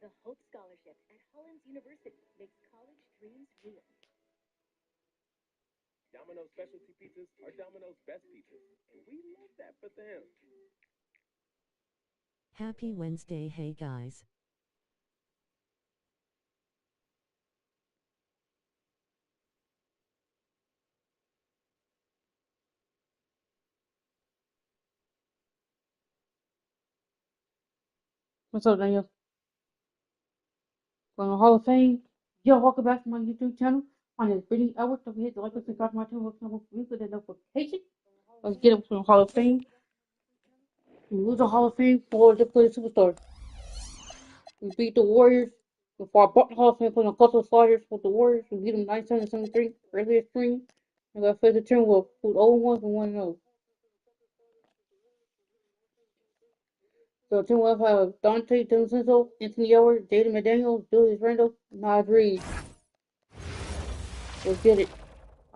The Hope Scholarship at Hollins University makes college dreams real. Domino's specialty pizzas are Domino's best pizzas, and we love that for them. Happy Wednesday, hey guys. What's up, Daniel? Going to Hall of Fame. Yo, welcome back to my YouTube channel. My name is Brittany Edwards. Don't forget to like and subscribe to my channel with the notification. Let's get up to the Hall of Fame. We lose the Hall of Fame for the play superstar. We beat the Warriors before I bought the Hall of Fame, playing a couple of sliders with the Warriors. We beat them 97-73 earlier spring. And got faced the Timberwolves, who's 0-1 and 1-0. So Timberwolves have Dante DiVincenzo, Anthony Edwards, Jaden McDaniels, Julius Randle, Nas Reed. Let's get it.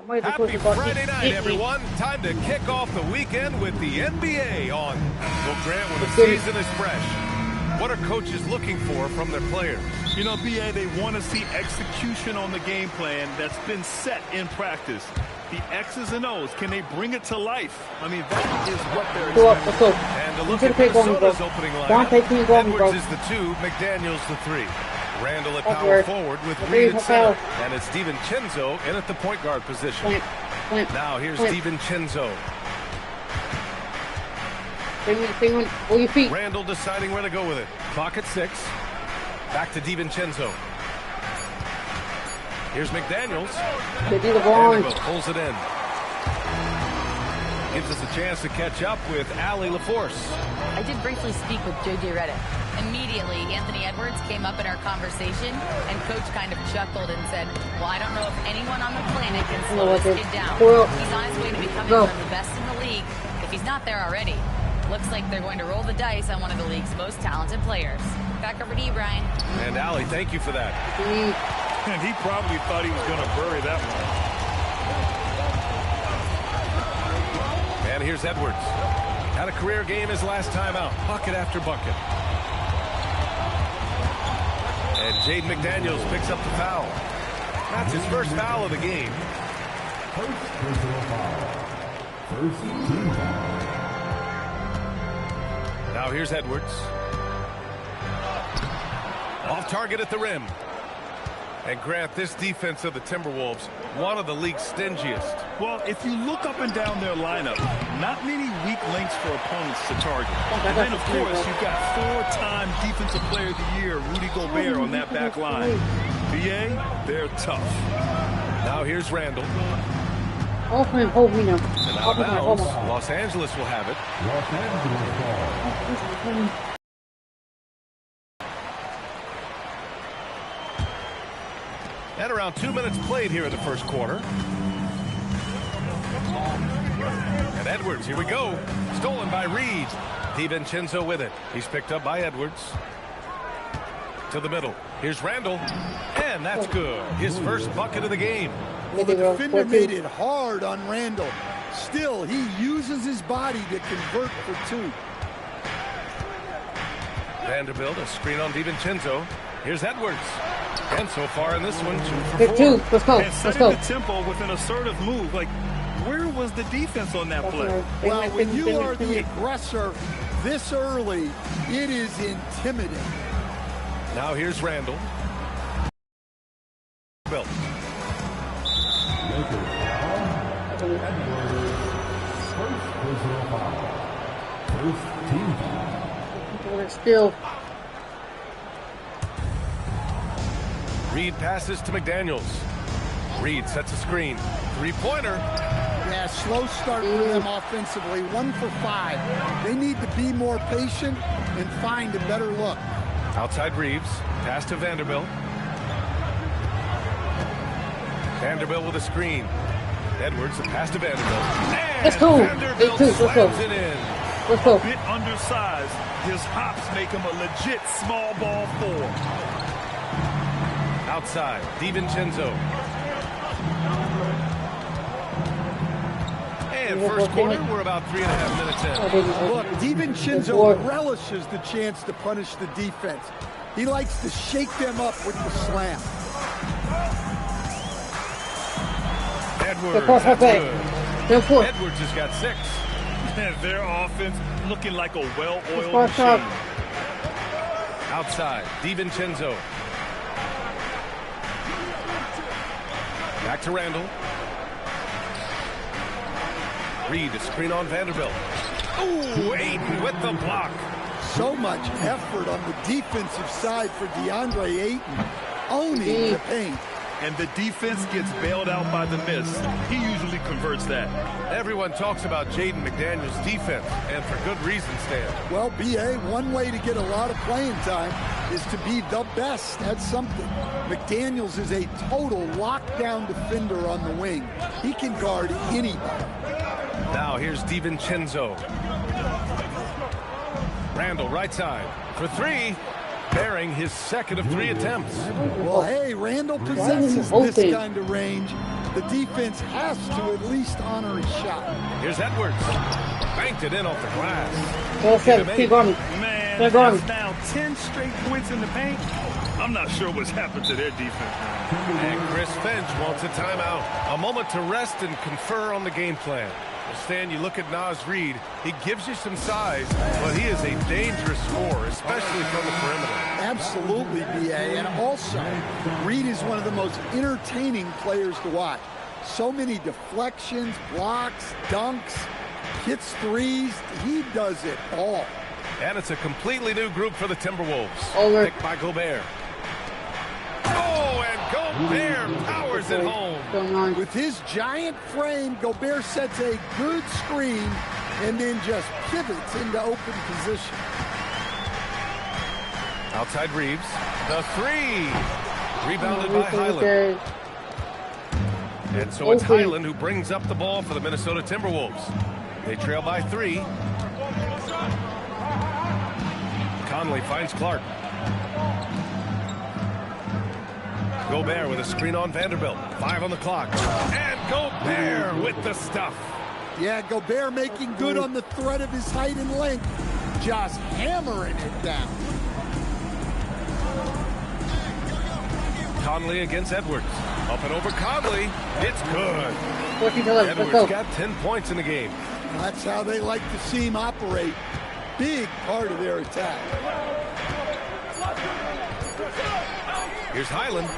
Happy Friday night, everyone. Time to kick off the weekend with the NBA on. Well, Grant, when the season is fresh, what are coaches looking for from their players? You know, BA, they want to see execution on the game plan that's been set in practice. The X's and O's, can they bring it to life? I mean, that is what they're expecting. And to look at Minnesota's opening lineup, Edwards is the 2, McDaniels the 3. Randall at power forward with Reed at center. And it's DiVincenzo in at the point guard position. Now here's DiVincenzo. Randall deciding where to go with it. Clock at 6. Back to DiVincenzo. Here's McDaniels. Vanderbilt pulls it in. Gives us a chance to catch up with Allie LaForce. I did briefly speak with J.J. Redick. Immediately, Anthony Edwards came up in our conversation, and Coach kind of chuckled and said, well, I don't know if anyone on the planet can slow this kid down. He's on his way to becoming one of the best in the league, if he's not there already. Looks like they're going to roll the dice on one of the league's most talented players. Back over to you, Brian. And Allie, thank you for that. And he probably thought he was going to bury that one. And here's Edwards. Had a career game his last time out. Bucket after bucket. And Jaden McDaniels picks up the foul. That's his first foul of the game. First personal foul. First team foul. Now here's Edwards. Off target at the rim. And Grant, this defense of the Timberwolves, one of the league's stingiest. Well, if you look up and down their lineup, not many weak links for opponents to target. And then, of course, you've got 4-time Defensive Player of the Year, Rudy Gobert, on that back line. BA, they're tough. Now here's Randall. And out of bounds, Los Angeles will have it. Los Angeles ball. And around 2 minutes played here in the first quarter. And Edwards, here we go. Stolen by Reed. DiVincenzo with it. He's picked up by Edwards. To the middle. Here's Randall. And that's good. His first bucket of the game. Well, the defender made it hard on Randall. Still, he uses his body to convert for 2. Vanderbilt, a screen on DiVincenzo. Here's Edwards. And so far in this one, 2 for 4. Let's go. And setting the tempo with an assertive move. Like, where was the defense on that play? Well, when you are the aggressor this early, it is intimidating. Now here's Randall. Bill. First personal foul. First team foul. Still. Reed passes to McDaniels. Reed sets a screen. 3-pointer. Yeah, slow start for them offensively. 1 for 5. They need to be more patient and find a better look. Outside Reeves. Pass to Vanderbilt. Vanderbilt with a screen. Edwards, the pass to Vanderbilt. And let's go. Vanderbilt slams it in. Let's go. A bit undersized. His hops make him a legit small ball 4. Outside, DiVincenzo. And first quarter, we're about 3.5 minutes in. Look, DiVincenzo relishes the chance to punish the defense. He likes to shake them up with the slam. Edwards, that's good. Edwards has got 6. Their offense looking like a well-oiled machine. Outside, DiVincenzo. Back to Randall. Reed, a screen on Vanderbilt. Ooh, Ayton with the block. So much effort on the defensive side for DeAndre Ayton, owning the paint. And the defense gets bailed out by the miss. He usually converts that. Everyone talks about Jaden McDaniels' defense, and for good reason, Stan. Well, B.A., one way to get a lot of playing time is to be the best at something. McDaniels is a total lockdown defender on the wing. He can guard anybody. Now here's DiVincenzo. Randall, right side, for 3. Bearing his second of 3 attempts. Well, hey, Randall possesses this kind of range. The defense has to at least honor his shot. Here's Edwards. Banked it in off the glass. Man, that's now 10 straight points in the paint. I'm not sure what's happened to their defense. And Chris Finch wants a timeout. A moment to rest and confer on the game plan. Stan, you look at Naz Reid, he gives you some size, but he is a dangerous scorer, especially from the perimeter. Absolutely, B.A. And also, Reid is one of the most entertaining players to watch. So many deflections, blocks, dunks, hits threes. He does it all. And it's a completely new group for the Timberwolves. Picked by Gobert. Oh, and Gobert powers it home. With his giant frame, Gobert sets a good screen and then just pivots into open position. Outside Reeves. The 3. Rebounded by Highland. And so it's Highland who brings up the ball for the Minnesota Timberwolves. They trail by 3. Conley finds Clark. Gobert with a screen on Vanderbilt. 5 on the clock. And Gobert with the stuff. Yeah, Gobert making good on the threat of his height and length. Just hammering it down. Conley against Edwards. Up and over Conley. It's good. Edwards got 10 points in the game. That's how they like to see him operate. Big part of their attack. Here's Highland.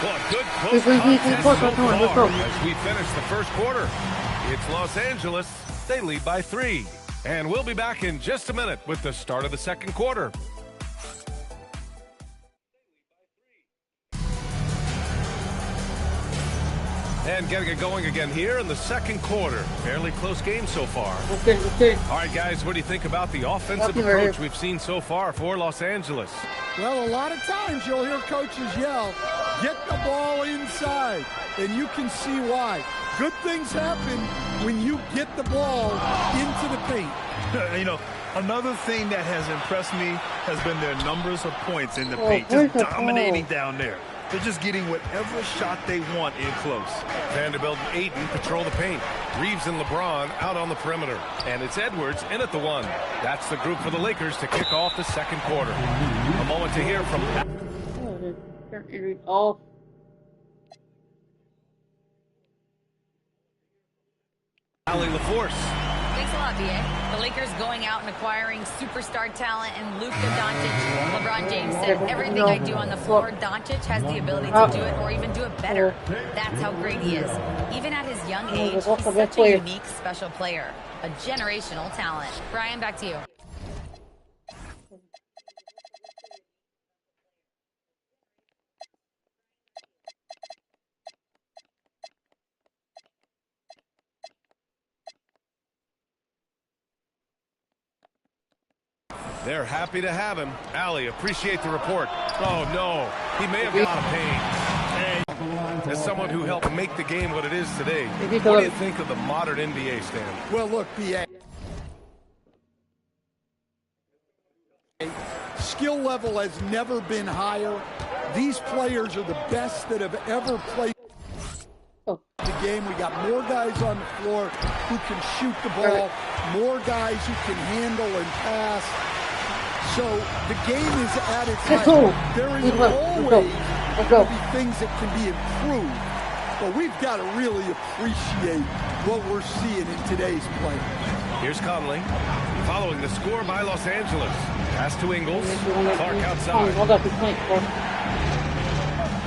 Well, good close contest so far as we finish the first quarter. It's Los Angeles. They lead by 3. And we'll be back in just a minute with the start of the second quarter. And getting it going again here in the second quarter. Fairly close game so far. Okay. All right, guys, what do you think about the offensive approach we've seen so far for Los Angeles? Well, a lot of times you'll hear coaches yell, get the ball inside, and you can see why. Good things happen when you get the ball into the paint. You know, another thing that has impressed me has been their numbers of points in the paint, just dominating down there. They're just getting whatever shot they want in close. Vanderbilt and Ayton patrol the paint. Reeves and LeBron out on the perimeter. And it's Edwards in at the 1. That's the group for the Lakers to kick off the second quarter. A moment to hear from... Oh, Allie LaForce. Thanks a lot, B.A. The Lakers going out and acquiring superstar talent in Luka Doncic. LeBron James said, everything I do on the floor, Doncic has the ability to do it or even do it better. That's how great he is. Even at his young age, he's such a unique, special player. A generational talent. Brian, back to you. They're happy to have him. Allie, appreciate the report. Oh, no. He may have got a pain. As someone who helped make the game what it is today, what do you think of the modern NBA, Stan? Well, look, B.A. Skill level has never been higher. These players are the best that have ever played the game. We got more guys on the floor who can shoot the ball, more guys who can handle and pass. So the game is at its height. There is always going to be things that can be improved, but we've got to really appreciate what we're seeing in today's play. Here's Conley, following the score by Los Angeles. Pass to Ingles, Clark outside.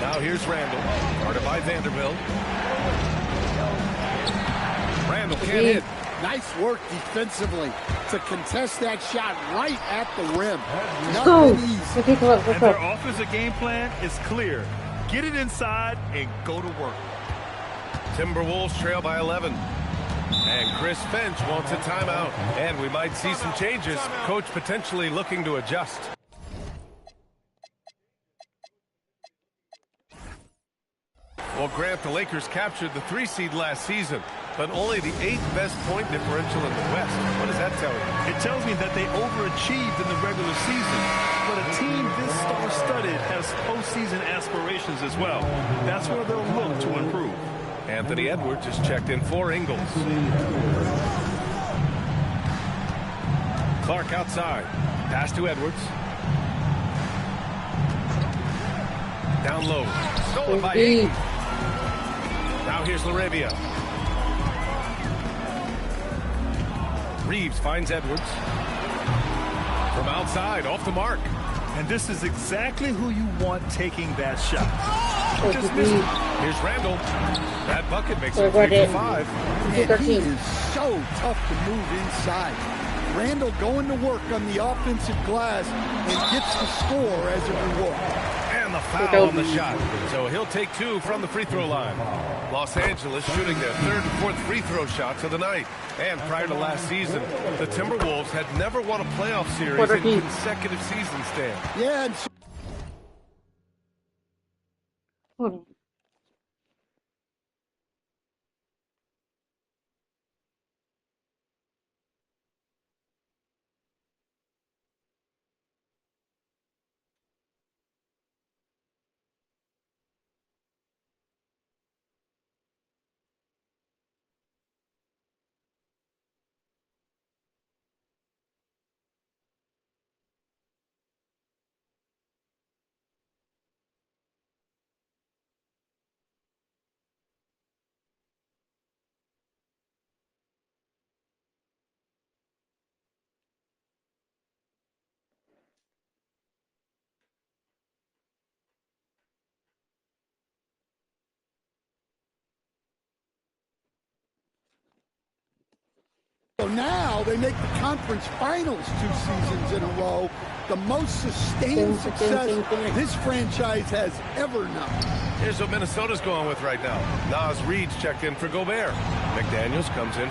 Now here's Randall, guarded by Vanderbilt. Randall can't hit. Nice work defensively to contest that shot right at the rim. Nothing easy. And their offensive game plan is clear. Get it inside and go to work. Timberwolves trail by 11. And Chris Finch wants a timeout. And we might see some changes. Coach potentially looking to adjust. Well, Grant, the Lakers captured the 3 seed last season, but only the 8th best point differential in the West. What does that tell you? It tells me that they overachieved in the regular season. But a team this star-studded has postseason aspirations as well. That's where they'll look to improve. Anthony Edwards is checked in for Ingles. Clark outside. Pass to Edwards. Down low. Stolen by Ingles. Now here's LaRavia. Reeves finds Edwards. From outside, off the mark. And this is exactly who you want taking that shot. Just missed it. Here's Randall. That bucket makes it 3-5. And he is so tough to move inside. Randall going to work on the offensive glass and gets the score as a reward. And the foul on the shot. So he'll take 2 from the free throw line. Los Angeles shooting their 3rd and 4th free throw shots of the night. And prior to last season, the Timberwolves had never won a playoff series in consecutive seasons, Dan. Yeah, and Hold on. so now they make the conference finals 2 seasons in a row. The most sustained success this franchise has ever known. Here's what Minnesota's going with right now. Nas Reed's checked in for Gobert. McDaniels comes in.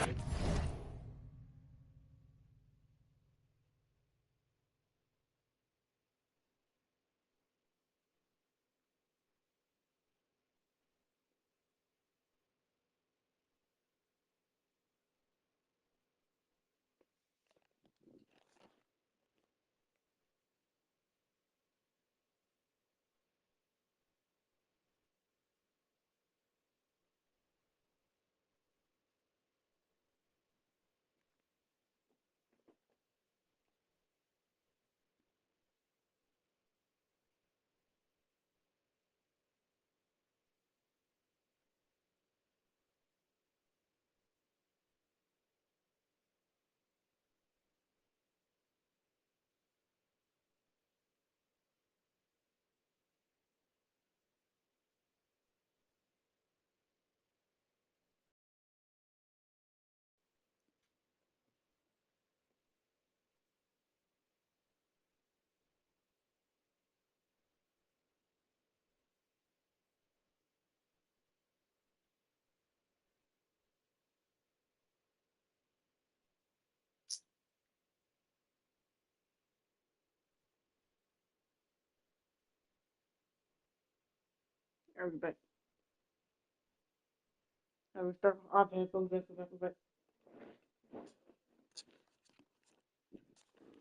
Everybody. I will start offense on this.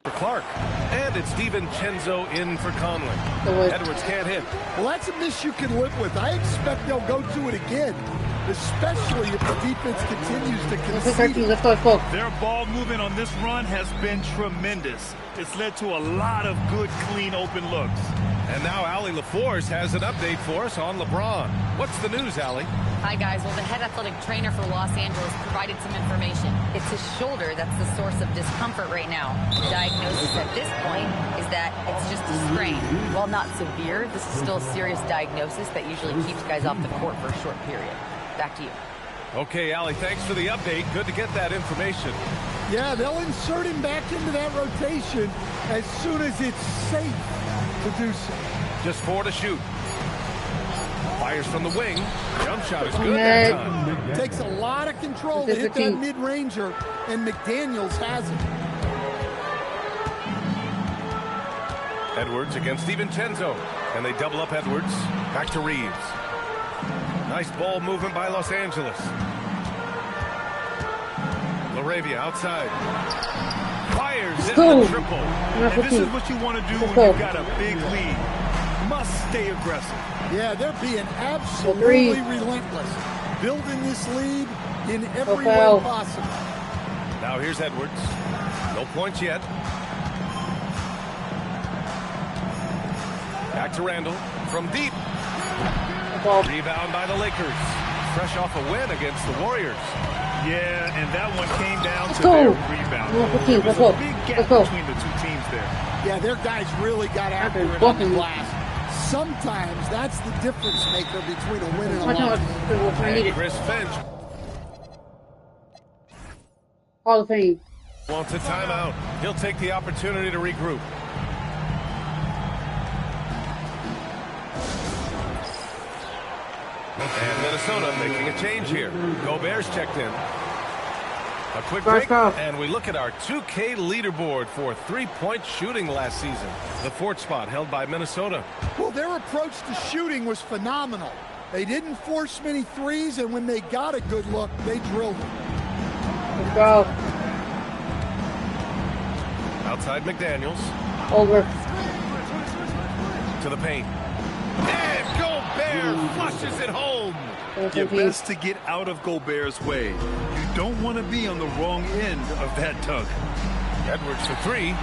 For Clark. And it's DiVincenzo in for Conley. Edwards can't hit. Well, that's a miss you can live with. I expect they'll go to it again. especially if the defense continues to concede. Let's go. Their ball movement on this run has been tremendous. It's led to a lot of good, clean, open looks. And now Allie LaForce has an update for us on LeBron. What's the news, Allie? Hi, guys. Well, the head athletic trainer for Los Angeles provided some information. It's his shoulder that's the source of discomfort right now. The diagnosis at this point is that it's just a sprain. While not severe, this is still a serious diagnosis that usually keeps guys off the court for a short period. Back to you. Okay, Allie, thanks for the update. Good to get that information. Yeah, they'll insert him back into that rotation as soon as it's safe to do so. Just 4 to shoot. Fires from the wing. Jump shot is good that time. Takes a lot of control to hit that mid-ranger, and McDaniels has it. Edwards against DiVincenzo. And they double up Edwards. Back to Reeves. Nice ball movement by Los Angeles. LaRavia outside. Fires in the triple. And this is what you want to do when you've got a big lead. Must stay aggressive. Yeah, they're being absolutely relentless. Building this lead in every way possible. Now here's Edwards. No points yet. Back to Randall. From deep. Rebound by the Lakers. Fresh off a win against the Warriors. Yeah, and that one came down to their rebound. There was a big gap between the two teams there. Yeah, their guys really got after it on the glass. Sometimes that's the difference maker between a win and a loss. And Chris Finch Hall of Fame wants a timeout. He'll take the opportunity to regroup. And Minnesota making a change here. Gobert's checked in. A quick break, and we look at our 2K leaderboard for three-point shooting last season. The fourth spot held by Minnesota. Well, their approach to shooting was phenomenal. They didn't force many threes, and when they got a good look, they drilled it. Let's go. Outside McDaniels. Over. To the paint. And Gobert flushes it home. You're best to get out of Gobert's way. You don't want to be on the wrong end of that tug. Edwards for three.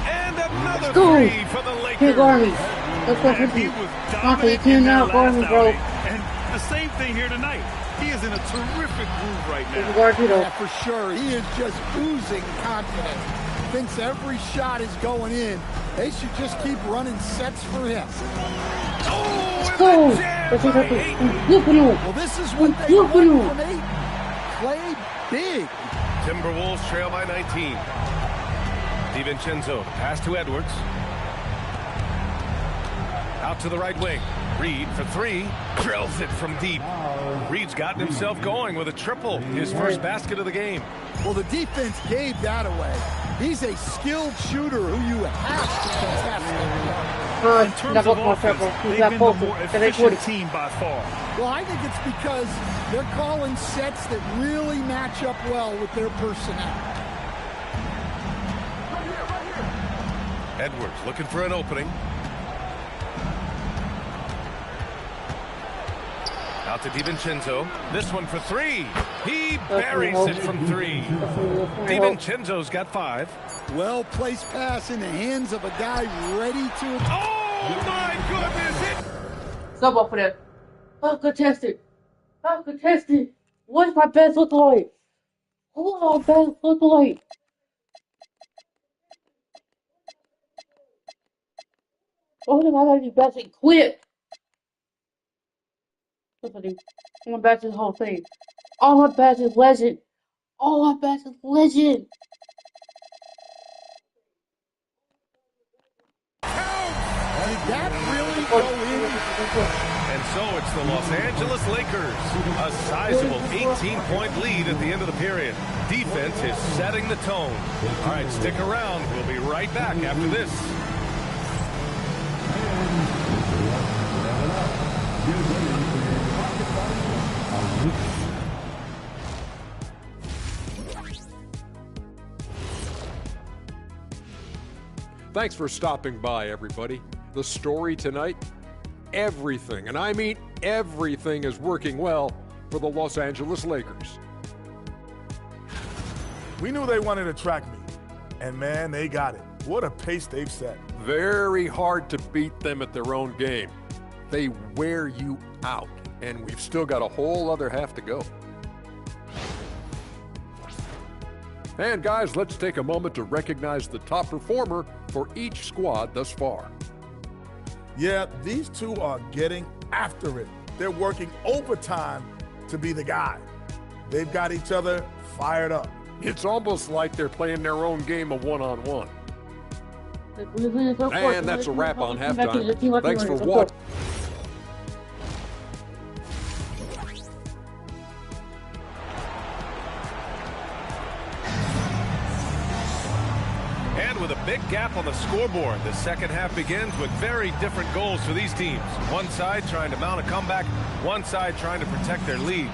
And another three for the Lakers. Let's go. And he was dominant in that last outing. And the same thing here tonight. He is in a terrific groove right now. Yeah, for sure. He is just oozing confidence. Thinks every shot is going in. They should just keep running sets for him. Oh, well, this is what they want from 8. Play big. Timberwolves trail by 19. DiVincenzo pass to Edwards. Out to the right wing. Reed for three. Drills it from deep. Reed's gotten himself going with a triple. His first basket of the game. Well, the defense gave that away. He's a skilled shooter who you have to contest. In terms of offense, they've been the more efficient team by far. Well, I think it's because they're calling sets that really match up well with their personnel. Edwards looking for an opening. Out to DiVincenzo. This one for three. He buries it from three. DiVincenzo's got 5. Well-placed pass in the hands of a guy ready to... Oh, my goodness! Sub up for that. I'm contested. I'm contested. What's my best look like? What's my best look like? Oh, I gotta be best and quit. I'm my best is Hall of Fame. All my best is legend. All my best is legend. Did that really go in? And so it's the Los Angeles Lakers. A sizable 18-point lead at the end of the period. Defense is setting the tone. All right, stick around. We'll be right back after this. Thanks for stopping by, everybody. The story tonight, everything, and I mean everything, is working well for the Los Angeles Lakers. We knew they wanted to track me, and man, they got it. What a pace they've set. Very hard to beat them at their own game. They wear you out, and we've still got a whole other half to go. And guys, let's take a moment to recognize the top performer for each squad thus far. Yeah, these two are getting after it. They're working overtime to be the guy. They've got each other fired up. It's almost like they're playing their own game of one-on-one. And that's a wrap on halftime. Thanks for watching. With a big gap on the scoreboard, the second half begins with very different goals for these teams. One side trying to mount a comeback, one side trying to protect their lead.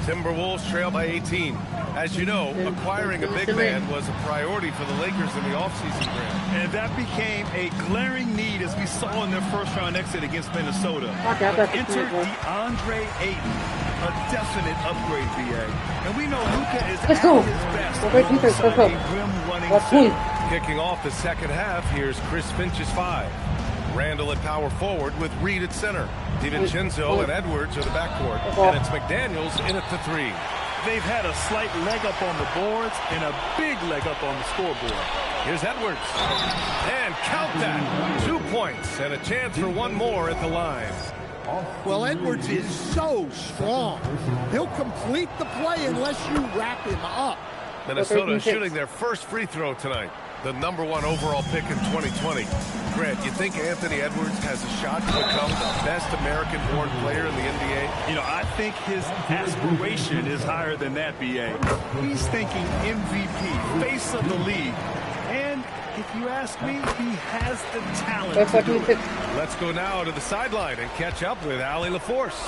Timberwolves trail by 18. As you know, acquiring a big man was a priority for the Lakers in the offseason, Grant. And that became a glaring need as we saw in their first-round exit against Minnesota. Enter DeAndre Ayton, a definite upgrade, BA. And we know Luka is at his best alongside a rim-running center. Kicking off the second half, here's Chris Finch's 5. Randall at power forward with Reed at center. DiVincenzo and Edwards are the backcourt. And it's McDaniels in at the 3. They've had a slight leg up on the boards and a big leg up on the scoreboard. Here's Edwards. And count that. 2 points and a chance for one more at the line. Well, Edwards is so strong. He'll complete the play unless you wrap him up. Minnesota shooting their first free throw tonight. The #1 overall pick in 2020. Grant, you think Anthony Edwards has a shot to become the best American-born player in the NBA? You know, I think his aspiration is higher than that, BA. He's thinking MVP, face of the league. And if you ask me, he has the talent to do it. Let's go now to the sideline and catch up with Allie LaForce.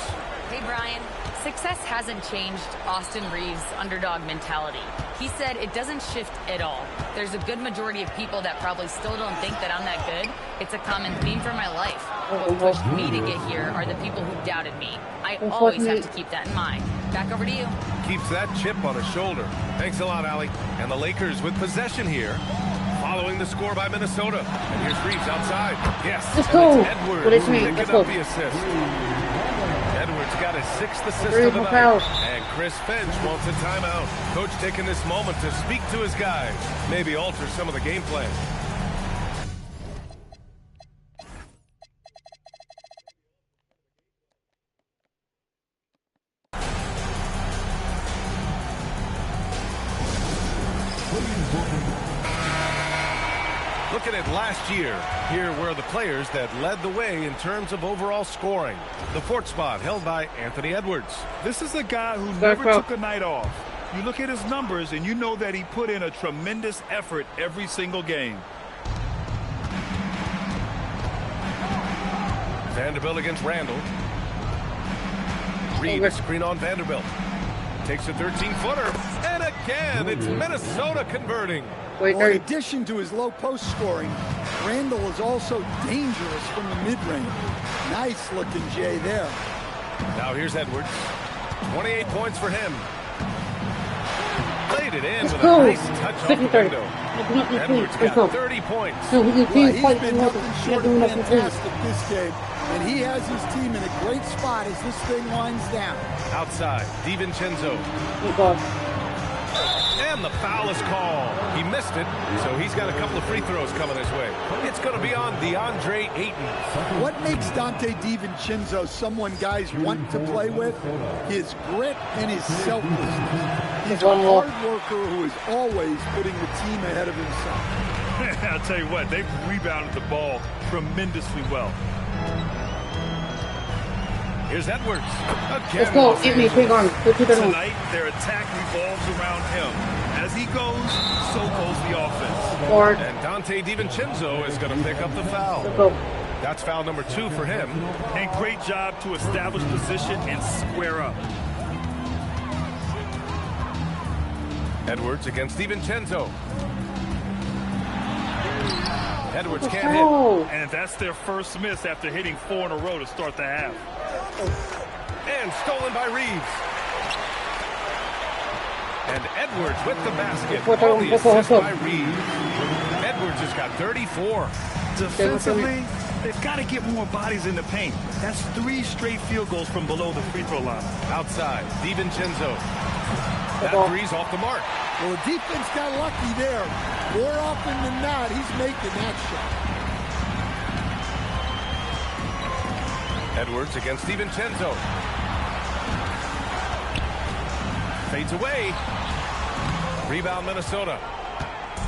Hey, Brian. Success hasn't changed Austin Reeves' underdog mentality. He said it doesn't shift at all. There's a good majority of people that probably still don't think that I'm that good. It's a common theme for my life. What pushed me to get here are the people who doubted me. I always have to keep that in mind. Back over to you. Keeps that chip on his shoulder. Thanks a lot, Allie. And the Lakers with possession here. Following the score by Minnesota. And here's Reeves outside. Yes, and it's Edwards picking up the assist. Edwards got his 6th assist of the night. And Chris Finch wants a timeout. Coach taking this moment to speak to his guys. Maybe alter some of the game plan. Looking at last year, here were the players that led the way in terms of overall scoring. The 4th spot held by Anthony Edwards. This is a guy who never took a night off. You look at his numbers and you know that he put in a tremendous effort every single game. Vanderbilt against Randall. Reed, a screen on Vanderbilt. Takes a 13-footer. And again, it's Minnesota converting. Well, in addition to his low post scoring, Randall is also dangerous from the mid-range. Nice looking Jay there. Now here's Edwards. 28 points for him. Played it in with a nice touch off the window. Edwards got 30 points. Well, he's been nothing short of fantastic this game, and he has his team in a great spot as this thing winds down. Outside, DiVincenzo. And the foul is called. He missed it, so he's got a couple of free throws coming his way. It's going to be on DeAndre Ayton. What makes Dante DiVincenzo someone guys want to play with? His grit and his selflessness. He's a hard worker who is always putting the team ahead of himself. I'll tell you what, they've rebounded the ball tremendously well. Here's Edwards. Let's go. Give me big arms. Tonight, their attack revolves around him. As he goes, so goes the offense. And Dante DiVincenzo is going to pick up the foul. That's foul number 2 for him. And great job to establish position and square up. Edwards against DiVincenzo. Edwards can't hit. And that's their first miss after hitting 4 in a row to start the half. And And stolen by Reeves. And Edwards with the basket. On the assist by Reeves. Edwards has got 34. Defensively, they've got to get more bodies in the paint. That's 3 straight field goals from below the free throw line. Outside, DiVincenzo. That three's off the mark. Well, the defense got lucky there. More often than not, he's making that shot. Edwards against DiVincenzo. Fades away. Rebound Minnesota.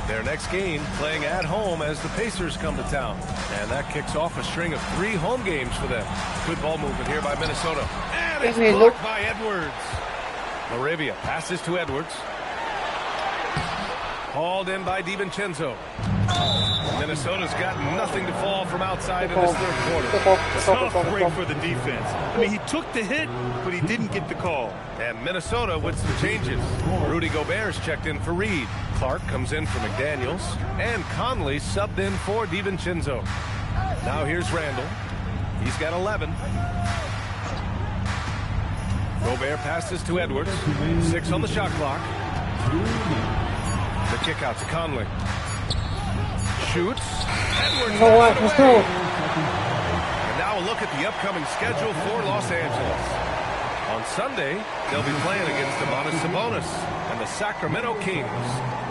Their next game playing at home as the Pacers come to town. And that kicks off a string of 3 home games for them. Good ball movement here by Minnesota. And it's blocked by Edwards. Laravia passes to Edwards. Hauled in by DiVincenzo. Minnesota's got nothing to fall from outside in this third quarter. Tough break for the defense. I mean, he took the hit, but he didn't get the call. And Minnesota with some changes. Rudy Gobert's checked in for Reed. Clark comes in for McDaniels. And Conley subbed in for DiVincenzo. Now here's Randall. He's got 11. Gobert passes to Edwards. 6 on the shot clock. The kick out to Conley. Shoots. Edwards. And now a look at the upcoming schedule for Los Angeles. On Sunday, they'll be playing against Domantas Sabonis and the Sacramento Kings.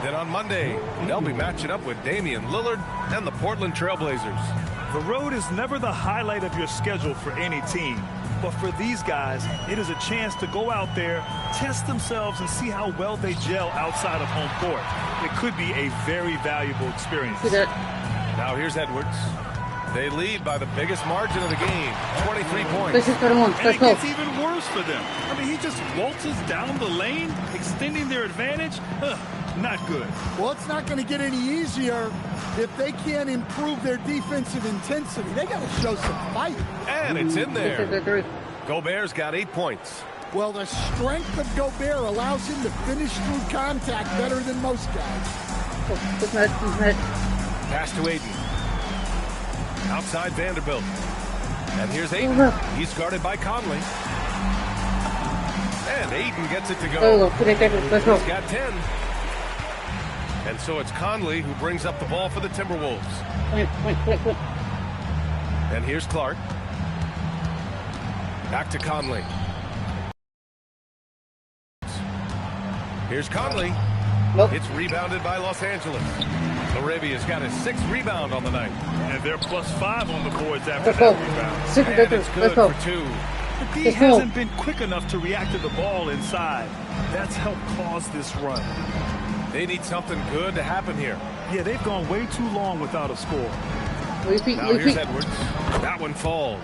Then on Monday, they'll be matching up with Damian Lillard and the Portland Trailblazers. The road is never the highlight of your schedule for any team. But for these guys, it is a chance to go out there, test themselves, and see how well they gel outside of home court. It could be a very valuable experience. Now here's Edwards. They lead by the biggest margin of the game, 23 points. And it gets even worse for them. I mean, he just waltzes down the lane, extending their advantage. Not good. Well, it's not going to get any easier if they can't improve their defensive intensity. They got to show some fight. And it's in there. Gobert's got 8 points. Well, the strength of Gobert allows him to finish through contact better than most guys. Pass to Aiden. Outside Vanderbilt. And here's Aiden. He's guarded by Conley. And Aiden gets it to go. He's got 10. And so it's Conley who brings up the ball for the Timberwolves. And here's Clark. Back to Conley. Here's Conley. It's rebounded by Los Angeles. Laravia's got his 6th rebound on the night. And they're +5 on the boards after that rebound. And it's good for 2. The D hasn't been quick enough to react to the ball inside. That's helped cause this run. They need something good to happen here. Yeah, they've gone way too long without a score. Now here's Edwards. That one falls.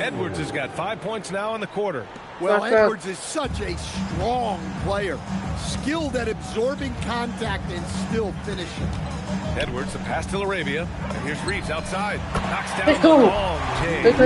Edwards has got 5 points now in the quarter. Well, Edwards is such a strong player. Skilled at absorbing contact and still finishing. Edwards, the pass to Laravia. And here's Reeves outside. Knocks down the long J. Since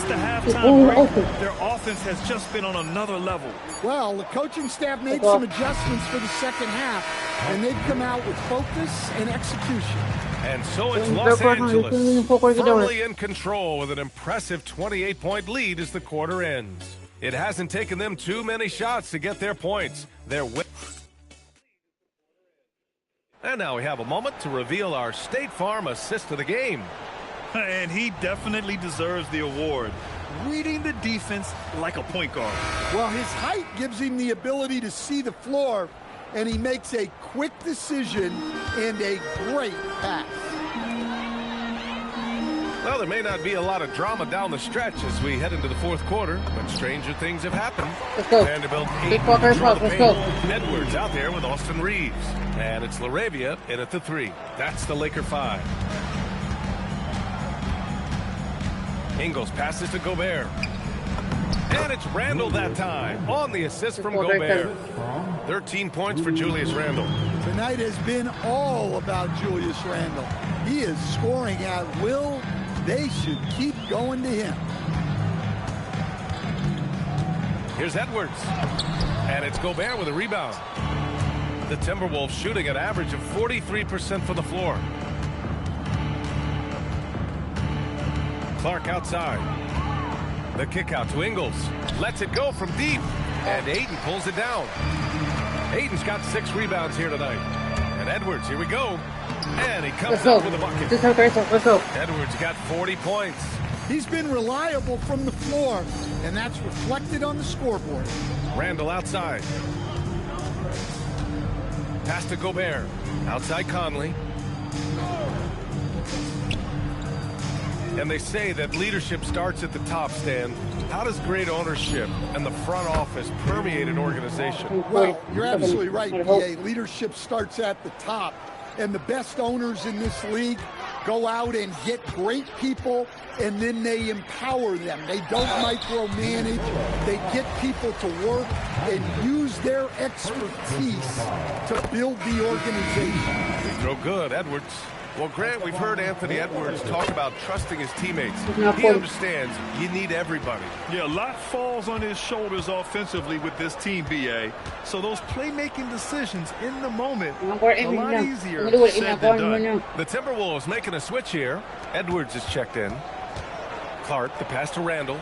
the halftime break, their offense has just been on another level. Well, the coaching staff made some adjustments for the second half, and they've come out with focus and execution. And so it's Los Angeles firmly in control with an impressive 28-point lead as the quarter ends. It hasn't taken them too many shots to get their points. And now we have a moment to reveal our State Farm assist of the game. And he definitely deserves the award. Reading the defense like a point guard. Well, his height gives him the ability to see the floor, and he makes a quick decision and a great pass. Well, there may not be a lot of drama down the stretch as we head into the fourth quarter, but stranger things have happened. Vanderbilt 8. Edwards out there with Austin Reeves. And it's Laravia in at the 3. That's the Laker 5. Ingles passes to Gobert. And it's Randall that time on the assist from Gobert. 13 points for Julius Randle. Tonight has been all about Julius Randle. He is scoring at will. They should keep going to him. Here's Edwards. And it's Gobert with a rebound. The Timberwolves shooting an average of 43% from the floor. Clark outside. The kick out to Ingles. Lets it go from deep. And Ayton pulls it down. Ayton's got 6 rebounds here tonight. And Edwards, here we go. And he comes up with a bucket. Edwards got 40 points. He's been reliable from the floor, and that's reflected on the scoreboard. Randall outside. Pass to Gobert. Outside Conley. And they say that leadership starts at the top, Stan. How does great ownership and the front office permeate an organization? Well, you're absolutely right, BA. Leadership starts at the top. And the best owners in this league go out and get great people, and then they empower them. They don't micromanage. They get people to work and use their expertise to build the organization. They throw good, Edwards. Well, Grant, we've heard Anthony Edwards talk about trusting his teammates. He understands you need everybody. Yeah, a lot falls on his shoulders offensively with this team, BA. So those playmaking decisions in the moment are a lot easier said than done. The Timberwolves making a switch here. Edwards is checked in. Clark, the pass to Randall.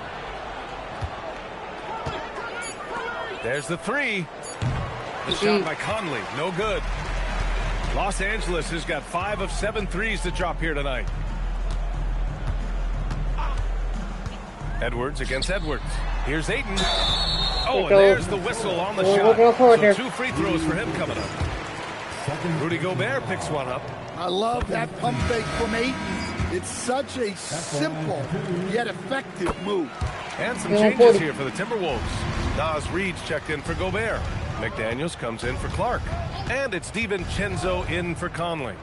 There's the 3. The shot by Conley, no good. Los Angeles has got 5 of 7 threes to drop here tonight. Edwards against Edwards. Here's Ayton. Oh, and there's the whistle on the shot. So 2 free throws for him coming up. Rudy Gobert picks one up. I love that pump fake from Ayton. It's such a simple yet effective move. And some changes here for the Timberwolves. Nas Reed's checked in for Gobert. McDaniels comes in for Clark. And it's DiVincenzo in for Conley.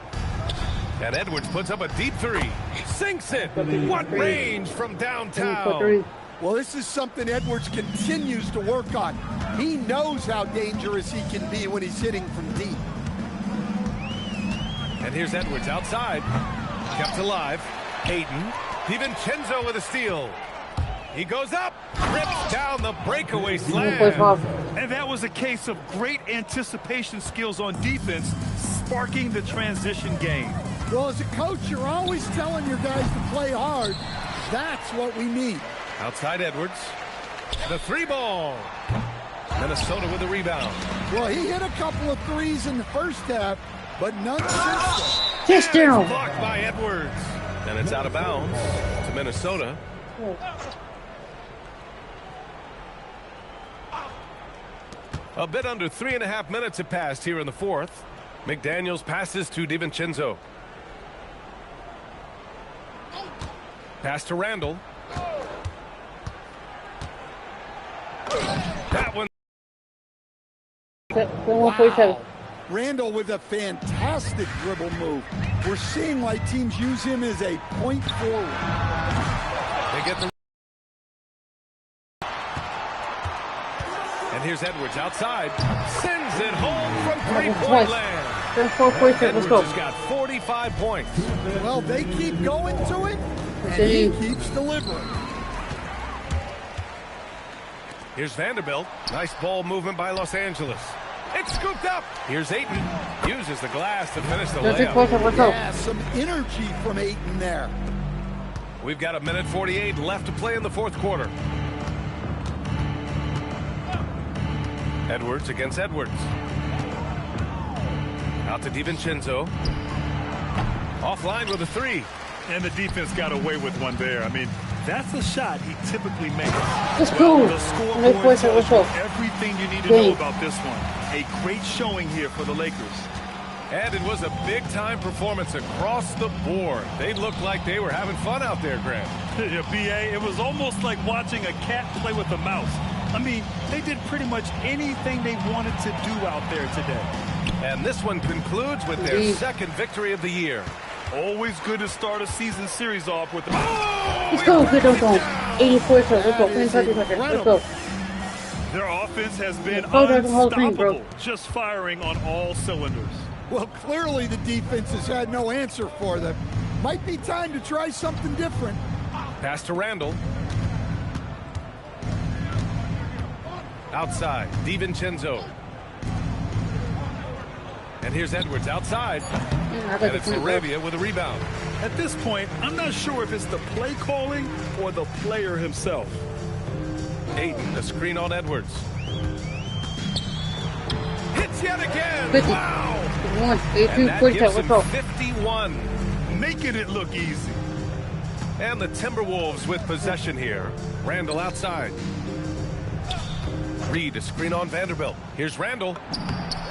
And Edwards puts up a deep 3. Sinks it. What range from downtown. Well, this is something Edwards continues to work on. He knows how dangerous he can be when he's hitting from deep. And here's Edwards outside. Kept alive. Ayton. DiVincenzo with a steal. He goes up, rips down the breakaway slam. And that was a case of great anticipation skills on defense, sparking the transition game. Well, as a coach, you're always telling your guys to play hard. That's what we need. Outside Edwards. The 3 ball. Minnesota with the rebound. Well, he hit a couple of threes in the first half, but none since then. Just down. Blocked by Edwards. And it's out of bounds to Minnesota. A bit under 3.5 minutes have passed here in the 4th. McDaniels passes to DiVincenzo. Pass to Randall. That one. Wow. Randall with a fantastic dribble move. We're seeing why teams use him as a point forward. They get the. And here's Edwards outside. Sends it home from 3-point land. Edwards has got 45 points. Well, they keep going to it, and he keeps delivering. Here's Vanderbilt. Nice ball movement by Los Angeles. It's scooped up. Here's Ayton. Uses the glass to finish the layup. Yeah, some energy from Ayton there. We've got 1:48 left to play in the 4th quarter. Edwards against Edwards. Out to DiVincenzo. Offline with a 3. And the defense got away with one there. I mean, that's a shot he typically makes. It's cool. The scoreboard tells you everything you need to know about this one. A great showing here for the Lakers. And it was a big-time performance across the board. They looked like they were having fun out there, Grant. Yeah, BA, it was almost like watching a cat play with a mouse. I mean, they did pretty much anything they wanted to do out there today. And this one concludes with their 2nd victory of the year. Always good to start a season series off with the... Let's go. 84, let's go. Their offense has been unstoppable, just firing on all cylinders. Well, clearly the defense has had no answer for them. Might be time to try something different. Pass to Randall. Outside, DiVincenzo. And here's Edwards outside. And it's Arabia with a rebound. At this point, I'm not sure if it's the play calling or the player himself. Ayton, the screen on Edwards. Hits yet again. 50. Wow. And that gives him 51. Making it look easy. And the Timberwolves with possession here. Randall outside. Reed, a screen on Vanderbilt. Here's Randall.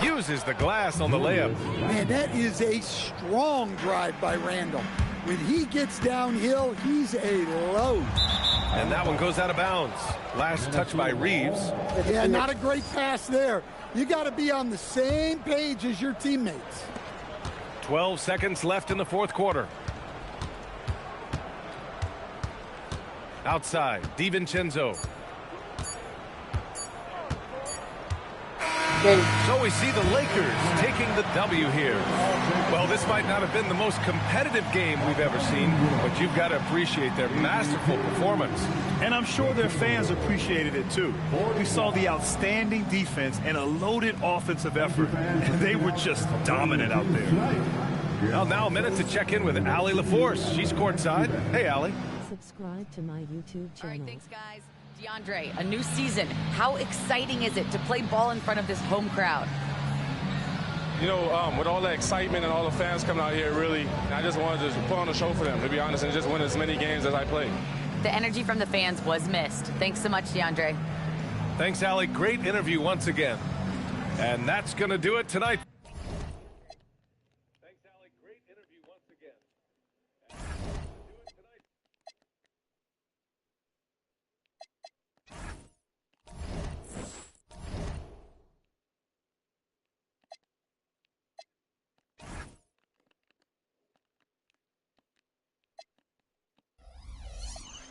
Uses the glass on the layup. Man, that is a strong drive by Randall. When he gets downhill, he's a load. And that one goes out of bounds. Last touch by Reeves. Yeah, not a great pass there. You got to be on the same page as your teammates. 12 seconds left in the fourth quarter. Outside, DiVincenzo. So we see the Lakers taking the W here. Well, this might not have been the most competitive game we've ever seen, but you've got to appreciate their masterful performance. And I'm sure their fans appreciated it too. We saw the outstanding defense and a loaded offensive effort. They were just dominant out there. Well, now a minute to check in with Allie LaForce. She's courtside. Hey, Allie. Subscribe to my YouTube channel. All right, thanks, guys. DeAndre, a new season. How exciting is it to play ball in front of this home crowd? You know, with all the excitement and all the fans coming out here, really, I just wanted to put on a show for them, to be honest, and just win as many games as I play. The energy from the fans was missed. Thanks so much, DeAndre. Thanks, Allie. Great interview once again. And that's going to do it tonight. Thanks, Allie. Great interview once again.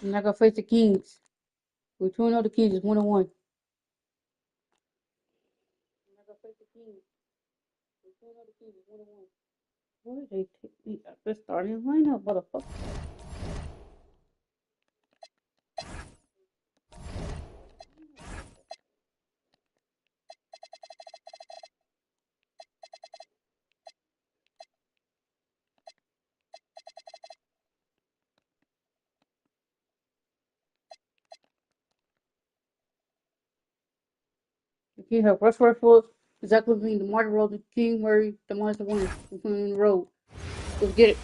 I'm not gonna face the Kings. We're 2-0. The Kings is 1-1. I'm not gonna face the Kings. We're 2-0. The Kings is 1-1. Where did they take me out the starting lineup, motherfucker? The Kings have Russ Westbrook, Zach LaVine, DeMar DeRozan, King Murray, DeMar DeRozan, in the road. Let's get it.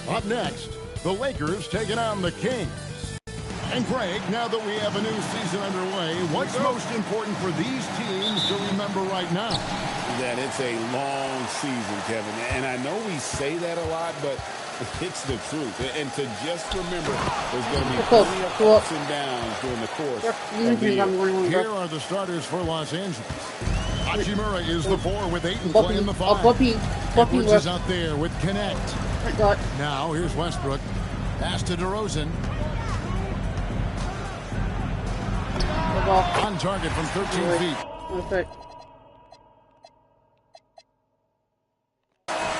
Up next, the Lakers taking on the Kings. And Greg, now that we have a new season underway, what's most important for these teams to remember right now? That it's a long season, Kevin. And I know we say that a lot, but it's the truth. And to just remember, there's going to be plenty of ups and downs during the course of the year. Here are the starters for Los Angeles. Hachimura is the 4 with 8 and playing the 5. Edwards is out there with Connect. Now here's Westbrook. Pass to DeRozan. On target from 13 feet.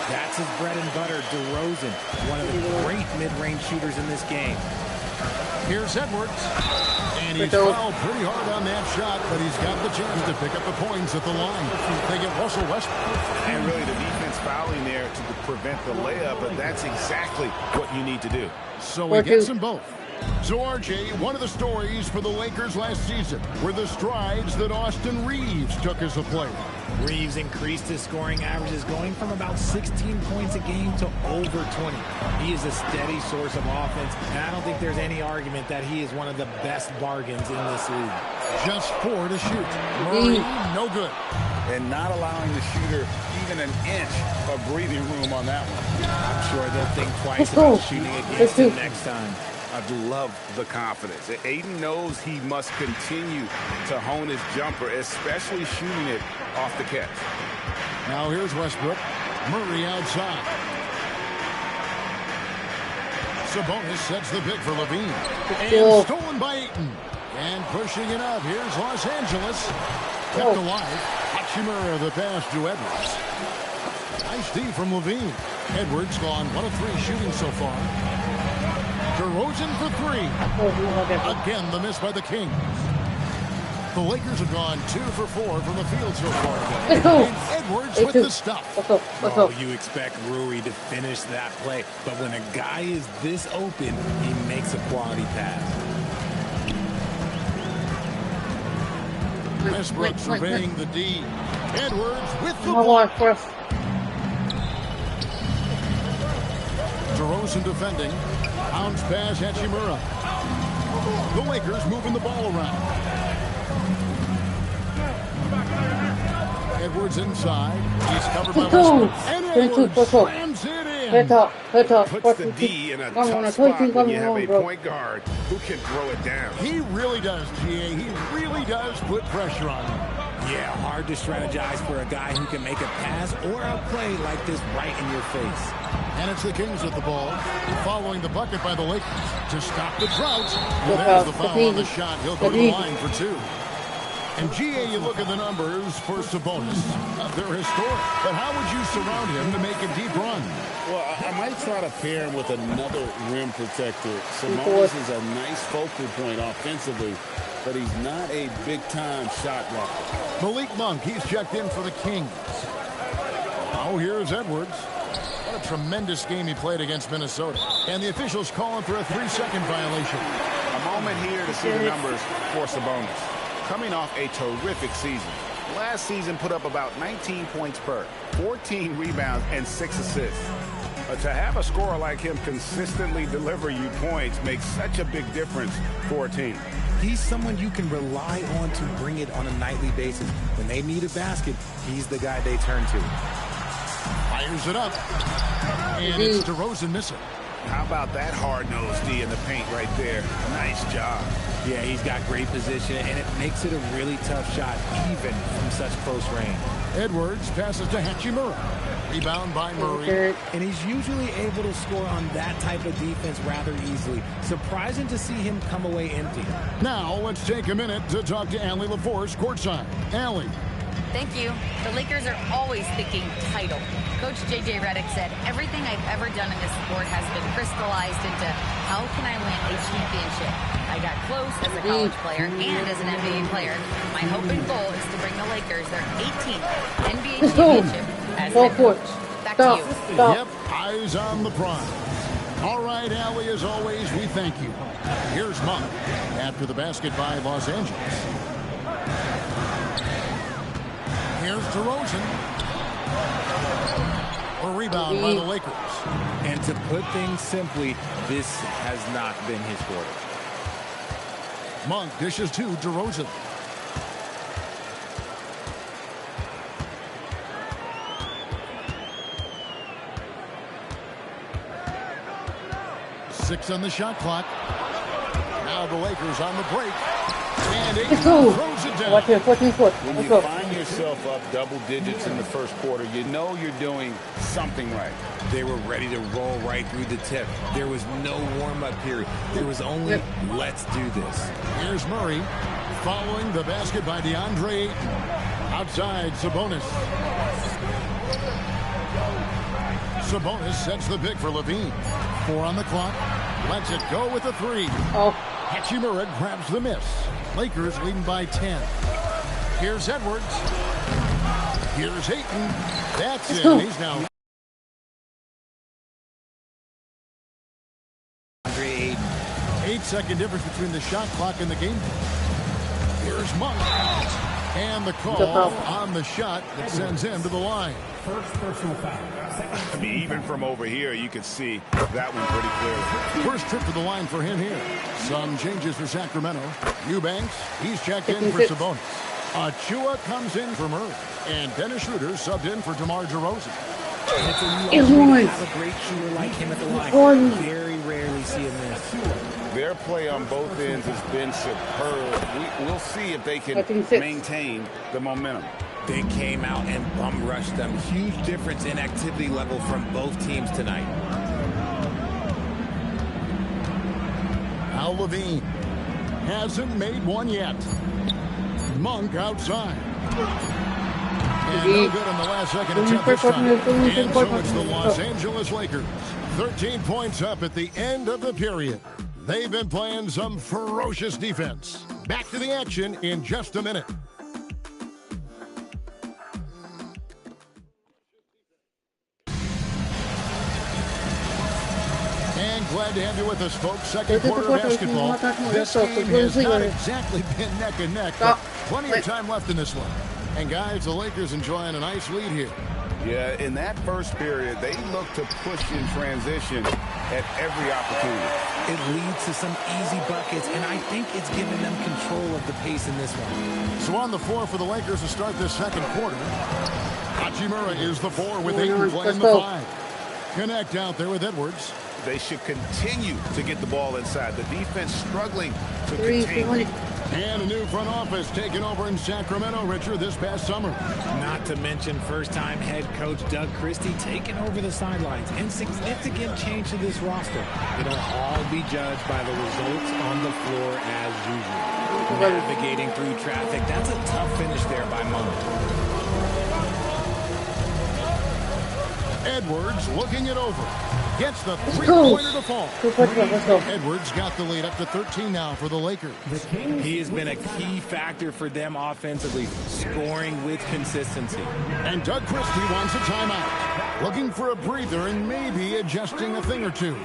That's his bread and butter, DeRozan, one of the great mid-range shooters in this game. Here's Edwards. And he's fouled pretty hard on that shot, but he's got the chance to pick up the points at the line. They get Russell Westbrook. And really the defense fouling there to prevent the layup, but that's exactly what you need to do. So he gets them both. So, RJ, one of the stories for the Lakers last season were the strides that Austin Reeves took as a player. Reeves increased his scoring averages, going from about 16 points a game to over 20. He is a steady source of offense, and I don't think there's any argument that he is one of the best bargains in this league. Just 4 to shoot. Murray, no good. And not allowing the shooter even an inch of breathing room on that one. I'm sure they'll think twice about shooting against him next time. I love the confidence. Ayton knows he must continue to hone his jumper, especially shooting it off the catch. Now here's Westbrook. Murray outside. Sabonis sets the pick for LaVine. And stolen by Ayton. And pushing it up. Here's Los Angeles. Kept alive. Hachimura the pass to Edwards. Nice D from LaVine. Edwards gone 1 of 3 shooting so far. DeRozan for 3. Again, the miss by the Kings. The Lakers have gone 2 for 4 from the field so far today. Let's go. And Edwards with the stuff. Let's go. Let's go. You expect Rui to finish that play, but when a guy is this open, he makes a quality pass. Westbrook surveying the D. Edwards with the block. DeRozan defending. Bounce pass, Hachimura. The Lakers moving the ball around. Edwards inside. He's covered by Westbrook. And Edwards slams it in. Puts the D in a tough spot when you have a point guard who can throw it down. He really does, GA. He really does put pressure on him. Yeah, hard to strategize for a guy who can make a pass or a play like this right in your face. And it's the Kings with the ball, following the bucket by the Lakers to stop the drought. Well, there's the foul on the shot. He'll go to the line for 2. And GA, you look at the numbers for Sabonis. They're historic. But how would you surround him to make a deep run? Well, I might try to pair him with another rim protector. Sabonis is a nice focal point offensively, but he's not a big-time shot blocker. Malik Monk, he's checked in for the Kings. Now here's Edwards. What a tremendous game he played against Minnesota. And the officials calling for a 3-second violation. A moment here to see the numbers for Sabonis. Coming off a terrific season. Last season put up about 19 points per, 14 rebounds, and 6 assists. But to have a scorer like him consistently deliver you points makes such a big difference for a team. He's someone you can rely on to bring it on a nightly basis. When they need a basket, he's the guy they turn to. Fires it up. And it's DeRozan missing. How about that hard-nosed D in the paint right there? Nice job. Yeah, he's got great position, and it makes it a really tough shot, even from such close range. Edwards passes to Hachimura. Rebound by Murray. And he's usually able to score on that type of defense rather easily. Surprising to see him come away empty. Now, let's take a minute to talk to Allie LaForce courtside. Allie. Thank you. The Lakers are always thinking title. Coach J.J. Redick said, everything I've ever done in this sport has been crystallized into how can I win a championship. I got close as a college player and as an NBA player. My hope and goal is to bring the Lakers their 18th NBA championship as head coach. Back to you. Yep, eyes on the prize. All right, Allie, as always, we thank you. Here's Monk after the basket by Los Angeles. Here's DeRozan. A rebound by the Lakers. And to put things simply, this has not been his quarter. Monk dishes to DeRozan. Six on the shot clock. Now the Lakers on the break. And Ayton throws it down. When you find yourself up double digits in the first quarter, you know you're doing something right. They were ready to roll right through the tip. There was no warm-up period. There was only, let's do this. Here's Murray following the basket by DeAndre Ayton. Outside, Sabonis. Sabonis sets the pick for Levine. 4 on the clock. Lets it go with a 3. Hachimura grabs the miss. Lakers leading by 10. Here's Edwards. Here's Ayton. That's it. He's now 8-second difference between the shot clock and the game. Here's Monk. And the call on the shot that sends him to the line. First personal foul. I mean, even from over here, you can see that one pretty clearly. First trip to the line for him here. Some changes for Sacramento. Eubanks, he's checked in for Sabonis. Achua comes in for Murray. And Dennis Schroeder subbed in for DeMar DeRozan. And it's a new to have a great shooter like him at the line. Very rarely see him miss. Their play on both ends has been superb. We'll see if they can maintain the momentum. They came out and bum rushed them. Huge difference in activity level from both teams tonight. Al Levine hasn't made one yet. Monk outside. And no good on the last second attempt this time. And so it's the Los Angeles Lakers. 13 points up at the end of the period. They've been playing some ferocious defense. Back to the action in just a minute. And glad to have you with us, folks. Second quarter of basketball. This game has not exactly been neck and neck, but plenty of time left in this one. And guys, the Lakers enjoying a nice lead here. Yeah, in that first period, they look to push in transition at every opportunity. It leads to some easy buckets, and I think it's given them control of the pace in this one. So on the floor for the Lakers to start this second quarter, Hachimura is the 4 with Ayton playing the 5. Connect out there with Edwards. They should continue to get the ball inside. The defense struggling to contain. And a new front office taken over in Sacramento, Richard, this past summer. Not to mention first-time head coach Doug Christie taking over the sidelines. Insignificant change to this roster. It'll all be judged by the results on the floor as usual. Navigating through traffic, that's a tough finish there by Monk. Edwards looking it over. Gets the three-pointer to fall. Edwards got the lead up to 13 now for the Lakers. He has been a key factor for them offensively, scoring with consistency. And Doug Christie wants a timeout. Looking for a breather and maybe adjusting a thing or two.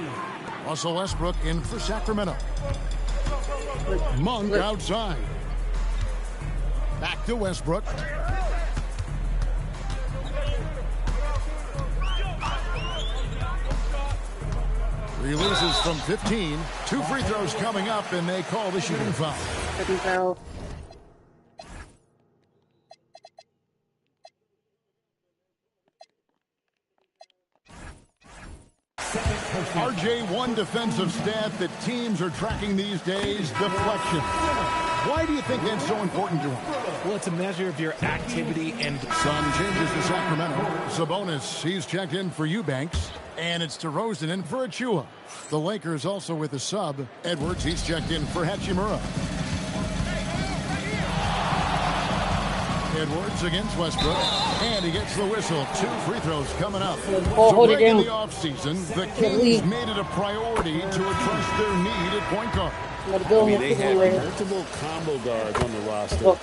Russell Westbrook in for Sacramento. Monk outside. Back to Westbrook. Releases from 15. 2 free throws coming up, and they call the shooting foul. Shooting foul. RJ, one defensive stat that teams are tracking these days, deflection. Why do you think that's so important to him? Well, it's a measure of your activity and... Sun changes to Sacramento. Sabonis, he's checked in for Eubanks. And it's DeRozan in for Achua. The Lakers also with a sub. Edwards, he's checked in for Hachimura. Edwards against Westbrook. And he gets the whistle. 2 free throws coming up. So back in the offseason, the Kings made it a priority to address their need at point guard. I mean, they had multiple combo guards on the roster,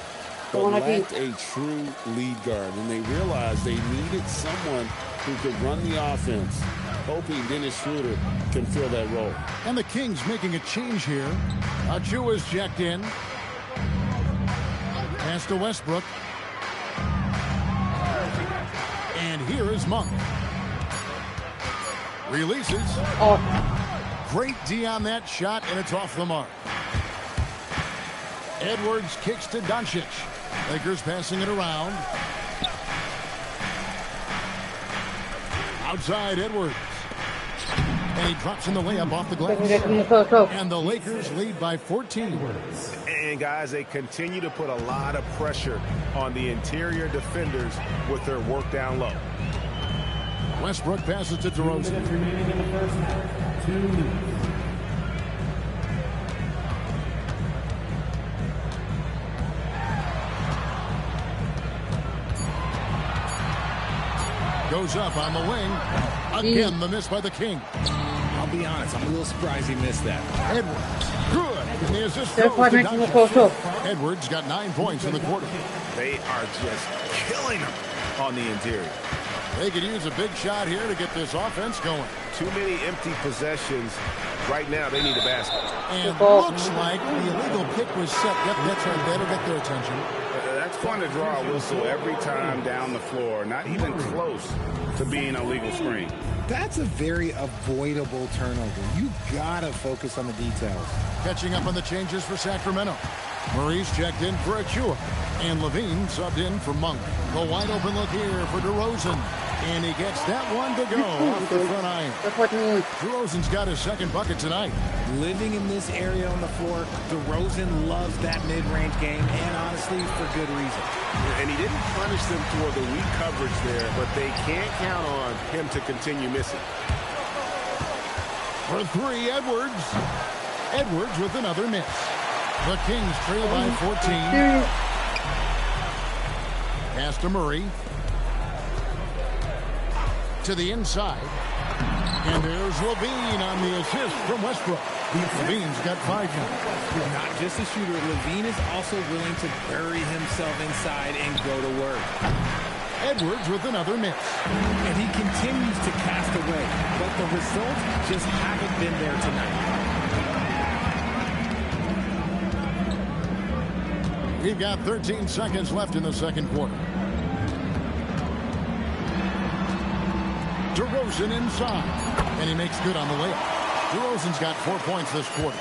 but lacked a true lead guard. And they realized they needed someone who could run the offense, hoping Dennis Schroeder can fill that role. And the Kings making a change here. Achua's checked in. Pass to Westbrook. And here is Monk. Releases. Great D on that shot, and it's off the mark. Edwards kicks to Doncic. Lakers passing it around. Outside Edwards. And he drops in the layup off the glass. And the Lakers lead by 14. And guys, they continue to put a lot of pressure on the interior defenders with their work down low. Westbrook passes to DeRozan. Goes up on the wing. Again, the miss by the King. I'll be honest, I'm a little surprised he missed that. Edwards, good. And the assist goes to Doncic. Edwards got 9 points in the quarter. They are just killing them on the interior. They could use a big shot here to get this offense going. Too many empty possessions. Right now, they need a basket. And looks like the illegal pick was set. Yep, that's right. That'll get their attention. That's going to draw a whistle every time down the floor. Not even close to being a legal screen. That's a very avoidable turnover. You gotta focus on the details. Catching up on the changes for Sacramento. Murray's checked in for Achua. And Levine subbed in for Monk. The wide open look here for DeRozan. And he gets that one to go off the front iron. DeRozan's got his second bucket tonight. Living in this area on the floor, DeRozan loves that mid-range game, and honestly, for good reason. And he didn't punish them for the weak coverage there, but they can't count on him to continue missing. For 3, Edwards. Edwards with another miss. The Kings trail by 14. Pass to Murray. to the inside. And there's Levine on the assist from Westbrook. Levine's got 5 now. Not just a shooter, Levine is also willing to bury himself inside and go to work. Edwards with another miss. And he continues to cast away, but the results just haven't been there tonight. We've got 13 seconds left in the second quarter. DeRozan inside, and he makes good on the layup. DeRozan's got 4 points this quarter.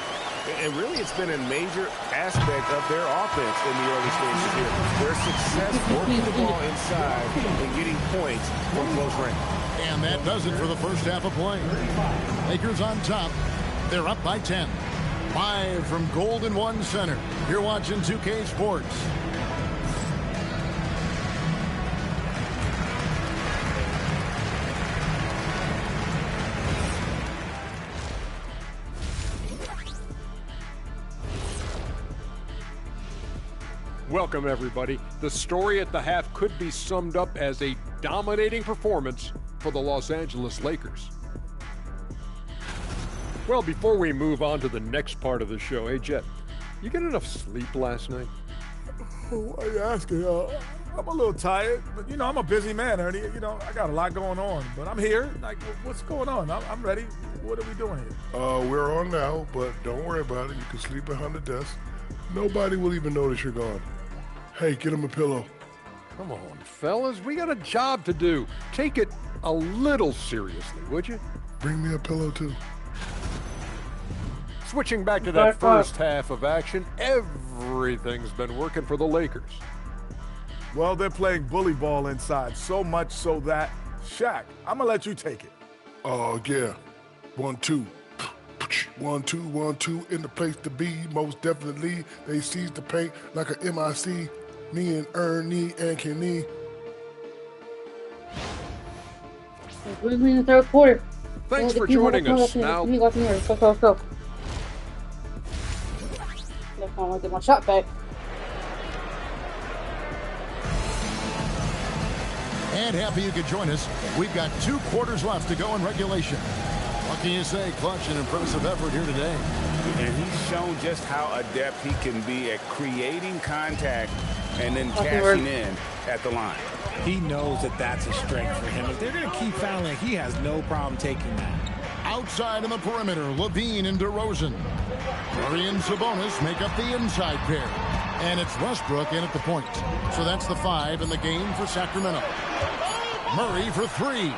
And really, it's been a major aspect of their offense in the early stages here. Their success working the ball inside and getting points from close range. And that does it for the first half of play. Lakers on top. They're up by 10. Live from Golden One Center. You're watching 2K Sports. Welcome, everybody. The story at the half could be summed up as a dominating performance for the Los Angeles Lakers. Well, before we move on to the next part of the show, hey, Jet, you get enough sleep last night? Why are you asking? I'm a little tired, but, I'm a busy man, Ernie. I got a lot going on, but I'm here. Like, what's going on? I'm ready. What are we doing here? We're on now, but don't worry about it. You can sleep behind the desk. Nobody will even notice you're gone. Hey, get him a pillow. Come on, fellas. We got a job to do. Take it a little seriously, would you? Bring me a pillow, too. Switching back to that first half of action, everything's been working for the Lakers. Well, they're playing bully ball inside, so much so that, Shaq, I'm going to let you take it. Oh, yeah. 1, 2. 1, 2, 1, 2, in the place to be. Most definitely, they seize the paint like a MIC. Me and Ernie and Kenny. We're in the third quarter. Thanks for joining us. Now, let's go. Left on, get my shot back. And happy you could join us. We've got 2 quarters left to go in regulation. What can you say? Clutch and impressive effort here today. And he's shown just how adept he can be at creating contact and then cashing in at the line. He knows that that's a strength for him. If they're going to keep fouling, he has no problem taking that. Outside on the perimeter, Levine and DeRozan. Murray and Sabonis make up the inside pair. And it's Westbrook in at the point. So that's the 5 in the game for Sacramento. Murray for 3.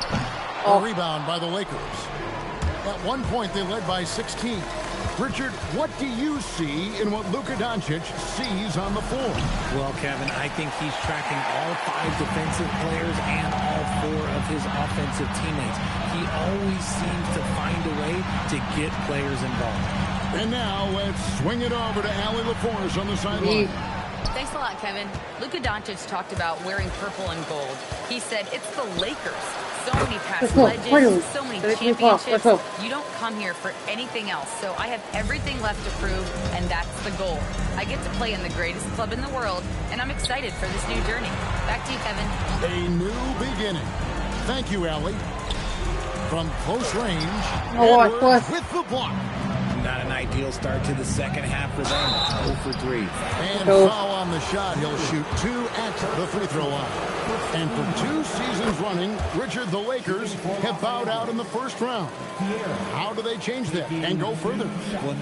A rebound by the Lakers. At one point, they led by 16. Richard, what do you see in what Luka Doncic sees on the floor? Well, Kevin, I think he's tracking all 5 defensive players and all 4 of his offensive teammates. He always seems to find a way to get players involved. And now let's swing it over to Allie LaForce on the sideline. Thanks a lot, Kevin. Luka Doncic talked about wearing purple and gold. He said it's the Lakers. So many past legends, so many championships. You don't come here for anything else. So I have everything left to prove, and that's the goal. I get to play in the greatest club in the world, and I'm excited for this new journey. Back to you, Kevin. A new beginning. Thank you, Allie. From close range, Edwards with the block. Not an ideal start to the second half for them. 0 for 3. And foul on the shot. He'll shoot 2 at the free throw line. And for 2 seasons running, Richard, the Lakers have bowed out in the first round. How do they change that and go further? Well,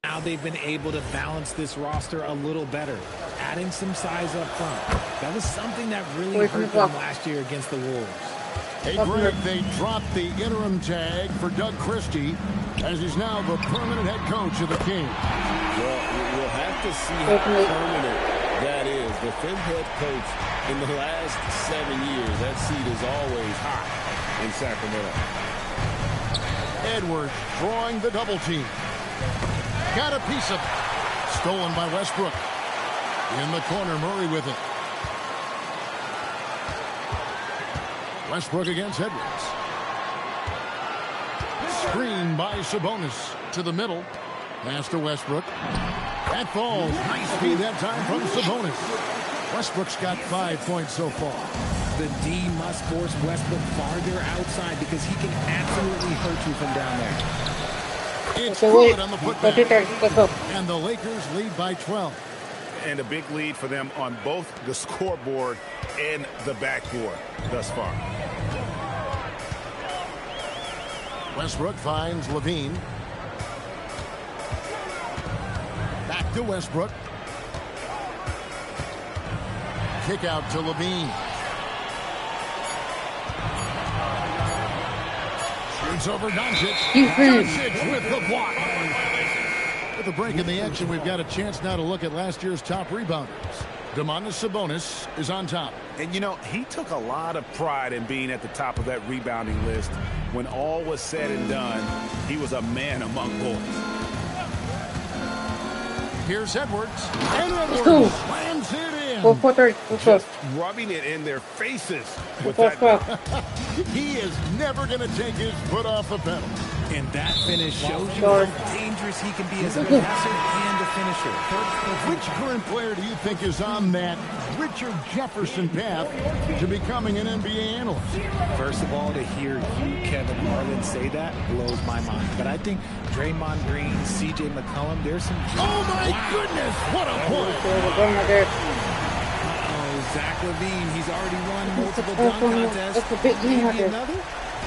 now they've been able to balance this roster a little better, adding some size up front. That was something that really hurt them last year against the Wolves. Hey, Greg, they dropped the interim tag for Doug Christie, as he's now the permanent head coach of the Kings. Well, we'll have to see how permanent that is. The 5th head coach in the last 7 years. That seat is always hot in Sacramento. Edwards drawing the double team. Got a piece of it. Stolen by Westbrook. In the corner, Murray with it. Westbrook against Edwards. Screen by Sabonis to the middle. Pass to Westbrook. That falls. Nice feed that time from Sabonis. Westbrook's got 5 points so far. The D must force Westbrook farther outside because he can absolutely hurt you from down there. It's good on the putback. And the Lakers lead by 12. And a big lead for them on both the scoreboard and the backboard thus far. Westbrook finds Levine. Back to Westbrook. Kick out to Levine. Shoots over Doncic. Doncic with the block. With the break in the action, we've got a chance now to look at last year's top rebounders. Domantas Sabonis is on top. And, you know, he took a lot of pride in being at the top of that rebounding list. When all was said and done, he was a man among boys. Here's Edwards. And Edwards slams it in. Just rubbing it in their faces. With that. He is never going to take his foot off the pedal. And that finish shows you how dangerous he can be as a passer and a finisher. Which current player do you think is on that Richard Jefferson path to becoming an NBA analyst? First of all, to hear you, Kevin Harlan, say that blows my mind. But I think Draymond Green, C.J. McCollum, there's some... Oh, my goodness! What a play! Zach LaVine, he's already won multiple dunk contests. Maybe another?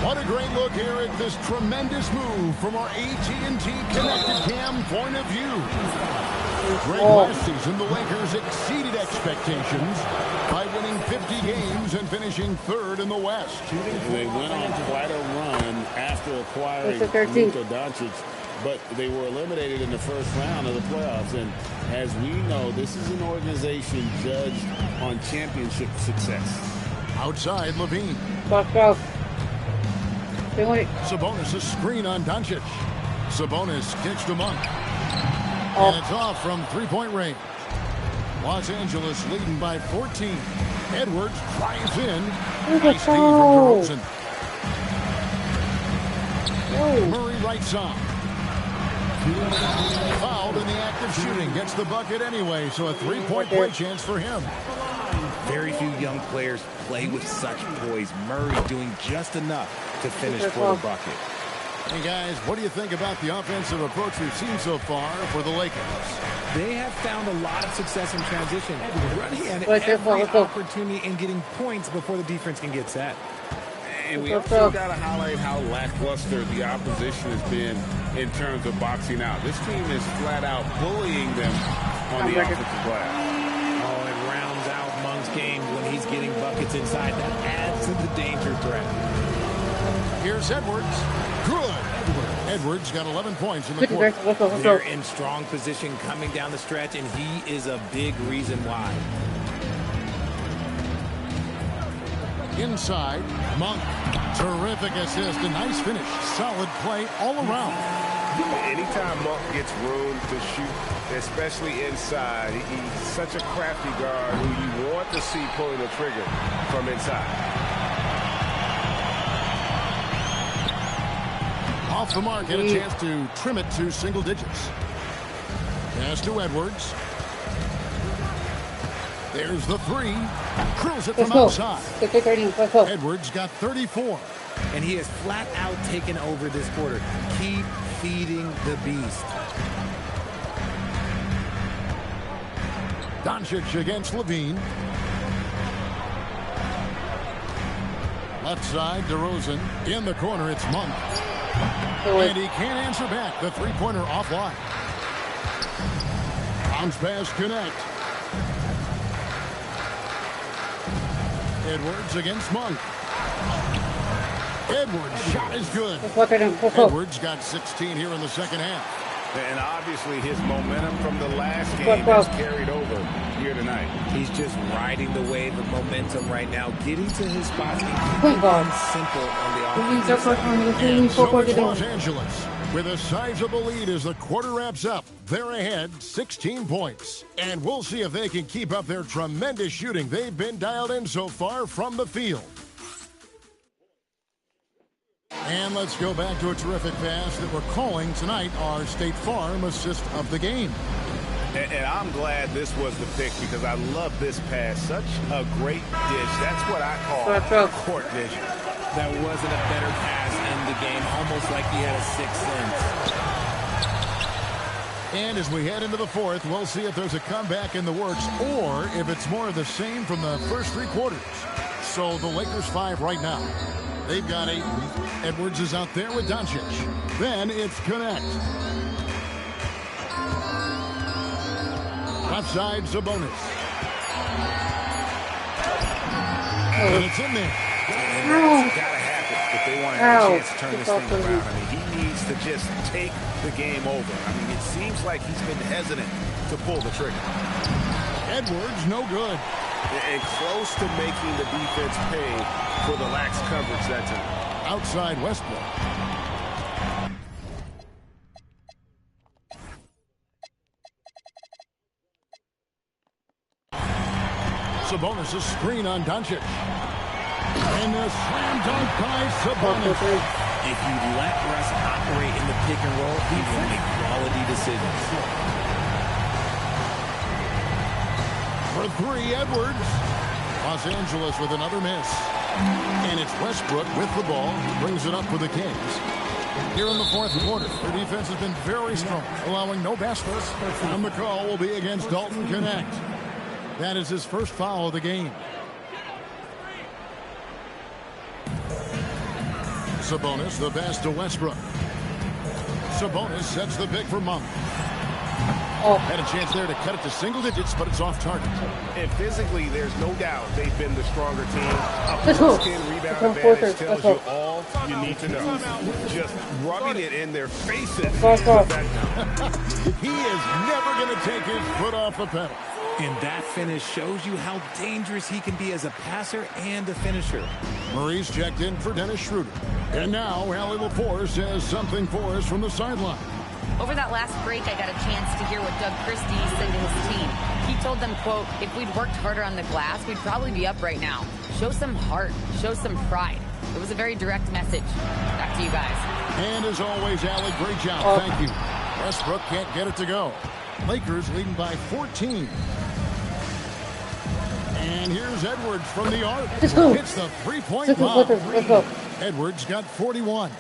What a great look here at this tremendous move from our AT&T Connected Cam point of view. Great last season, the Lakers exceeded expectations by winning 50 games and finishing third in the West. They went on quite a run after acquiring Luka Doncic, but they were eliminated in the first round of the playoffs. And as we know, this is an organization judged on championship success. Outside, Levine. Sabonis a screen on Doncic. Sabonis kicks to Monk. And it's off from three-point range. Los Angeles leading by 14. Edwards drives in. Nice feed from DeRozan. Murray right side. Fouled in the act of shooting. Gets the bucket anyway, so a three-point play chance for him. Very few young players play with such poise. Murray doing just enough to finish for the bucket. Hey guys, what do you think about the offensive approach we've seen so far for the Lakers? They have found a lot of success in transition, running at every opportunity and getting points before the defense can get set. And we also got to highlight how lackluster the opposition has been in terms of boxing out. This team is flat out bullying them on the offensive glass. Oh, it rounds out Monk's game when he's getting buckets inside. That adds to the danger threat. Here's Edwards. Good. Edwards got 11 points in the quarter. They're in strong position coming down the stretch, and he is a big reason why. Inside, Monk. Terrific assist. A nice finish. Solid play all around. Anytime Monk gets room to shoot, especially inside, he's such a crafty guard who you want to see pulling the trigger from inside. Off the mark and a chance to trim it to single digits. Pass to Edwards. There's the three. Drills it from outside. Edwards got 34. And he has flat out taken over this quarter. Keep feeding the beast. Doncic against Levine. Left side, DeRozan. In the corner, it's Monk. And he can't answer back. The three-pointer offline. Bounce pass connect. Edwards against Monk. Edwards' shot is good. Edwards got 16 here in the second half. And obviously his momentum from the last game has carried over here tonight. He's just riding the wave of momentum right now, getting to his spots and keeping simple on the offensive side. And so is Los Angeles with a sizable lead as the quarter wraps up. They're ahead 16 points. And we'll see if they can keep up their tremendous shooting they've been dialed in so far from the field. And let's go back to a terrific pass that we're calling tonight our State Farm assist of the game. And I'm glad this was the pick because I love this pass. Such a great dish. That's what I call court vision. That wasn't a better pass in the game, almost like he had a sixth sense. And as we head into the fourth, we'll see if there's a comeback in the works or if it's more of the same from the first three quarters. So the Lakers 5 right now. They've got 8. Edwards is out there with Doncic. Then it's Connect. Outside Sabonis. And it's in there. And that's got to happen if they want to have a chance to turn this thing around. I mean, he needs to just take the game over. I mean, it seems like he's been hesitant to pull the trigger. Edwards, no good. And close to making the defense pay for the lax coverage that time. Outside Westbrook. Sabonis, a screen on Doncic. And a slam dunk by Sabonis. If you let Russ operate in the pick and roll, he will make quality decisions. For 3, Edwards. Los Angeles with another miss. And it's Westbrook with the ball. He brings it up for the Kings. Here in the fourth quarter, their defense has been very strong, allowing no baskets. And the call will be against Dalton Connect. That is his first foul of the game. Sabonis, the pass to Westbrook. Sabonis sets the pick for Monk. Had a chance there to cut it to single digits, but it's off target. And physically, there's no doubt they've been the stronger team. A plus-10 rebound advantage tells you all you need to know. Just rubbing it in their faces. He is never going to take his foot off the pedal. And that finish shows you how dangerous he can be as a passer and a finisher. Murray's checked in for Dennis Schroeder. And now Allie LaForce says something for us from the sideline. Over that last break, I got a chance to hear what Doug Christie said to his team. He told them, quote, if we'd worked harder on the glass, we'd probably be up right now. Show some heart. Show some pride. It was a very direct message. Back to you guys. And as always, Allie, great job. Thank you. Westbrook can't get it to go. Lakers leading by 14. And here's Edwards from the arc. Hits the three-point lob. Edwards got 41.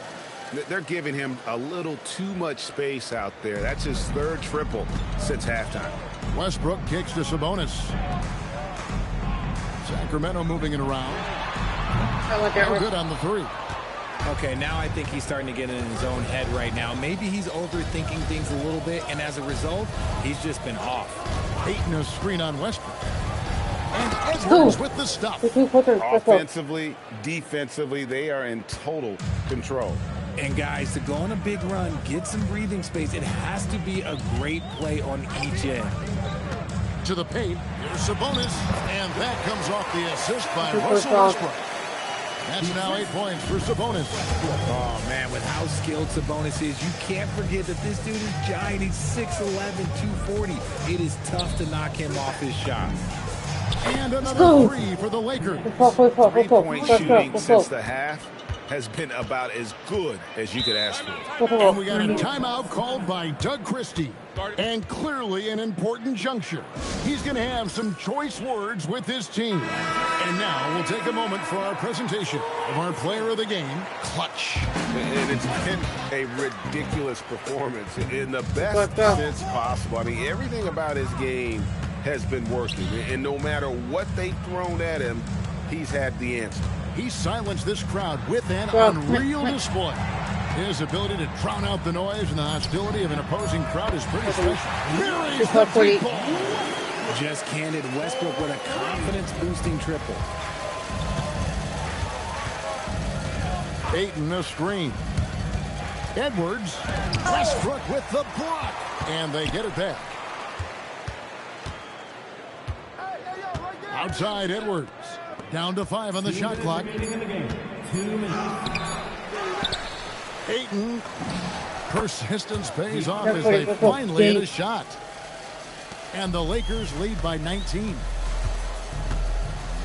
They're giving him a little too much space out there. That's his third triple since halftime. Westbrook kicks to Sabonis. Sacramento moving it around. No good on the 3. Okay, now I think he's starting to get in his own head right now. Maybe he's overthinking things a little bit, and as a result, he's just been off. Peyton a screen on Westbrook. And Edwards with the stop. Offensively, defensively, they are in total control. And guys, to go on a big run, get some breathing space, it has to be a great play on each end. To the paint, here's Sabonis, and that comes off the assist by Russell Westbrook. That's now 8 points for Sabonis. Oh, man, with how skilled Sabonis is, you can't forget that this dude is giant. He's 6'11", 240. It is tough to knock him off his shot. And another 3 for the Lakers. 3-point shooting since the half has been about as good as you could ask for. And we got a timeout called by Doug Christie. And clearly an important juncture. He's going to have some choice words with his team. And now we'll take a moment for our presentation of our player of the game, Clutch. And it's been a ridiculous performance in the best sense possible. I mean, everything about his game has been working. And no matter what they've thrown at him, he's had the answer. He silenced this crowd with an unreal display. His ability to drown out the noise and the hostility of an opposing crowd is pretty special. Here is the deep ball. Just handed Westbrook with a confidence-boosting triple. Ayton a screen. Edwards. Westbrook with the block. And they get it back. Outside Edwards. Down to 5 on the shot clock. 2 minutes. Ayton. Persistence pays off as they finally hit a shot. And the Lakers lead by 19.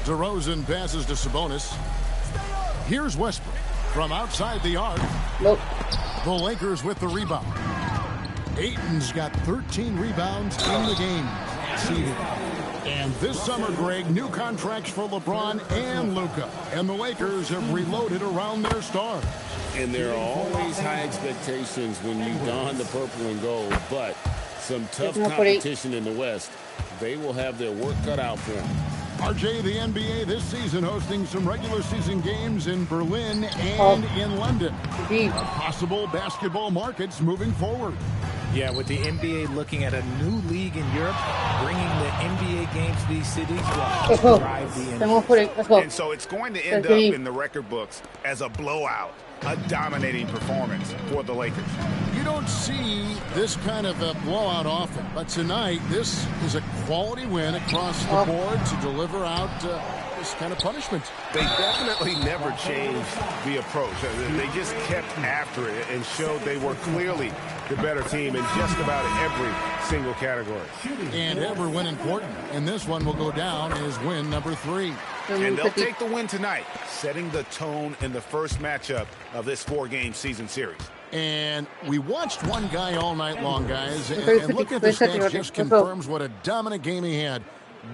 DeRozan passes to Sabonis. Here's Westbrook. From outside the arc. Nope. The Lakers with the rebound. Ayton's got 13 rebounds in the game. Seeded. And this summer, Greg, new contracts for LeBron and Luka. And the Lakers have reloaded around their stars. And there are always high expectations when you don the purple and gold, but some tough competition in the West. They will have their work cut out for them. RJ, the NBA this season hosting some regular season games in Berlin and in London. Possible basketball markets moving forward. Yeah, with the NBA looking at a new league in Europe, bringing the NBA games to these cities will drive the NBA. And so it's going to end up in the record books as a blowout, a dominating performance for the Lakers. You don't see this kind of a blowout often, but tonight this is a quality win across the board to deliver out this kind of punishment. They definitely never changed the approach. They just kept after it and showed they were clearly the better team in just about every single category. And every win important, and this one will go down as win number 3. And they'll take the win tonight, setting the tone in the first matchup of this 4-game season series. And we watched one guy all night long, guys, and look at the stats just confirms what a dominant game he had.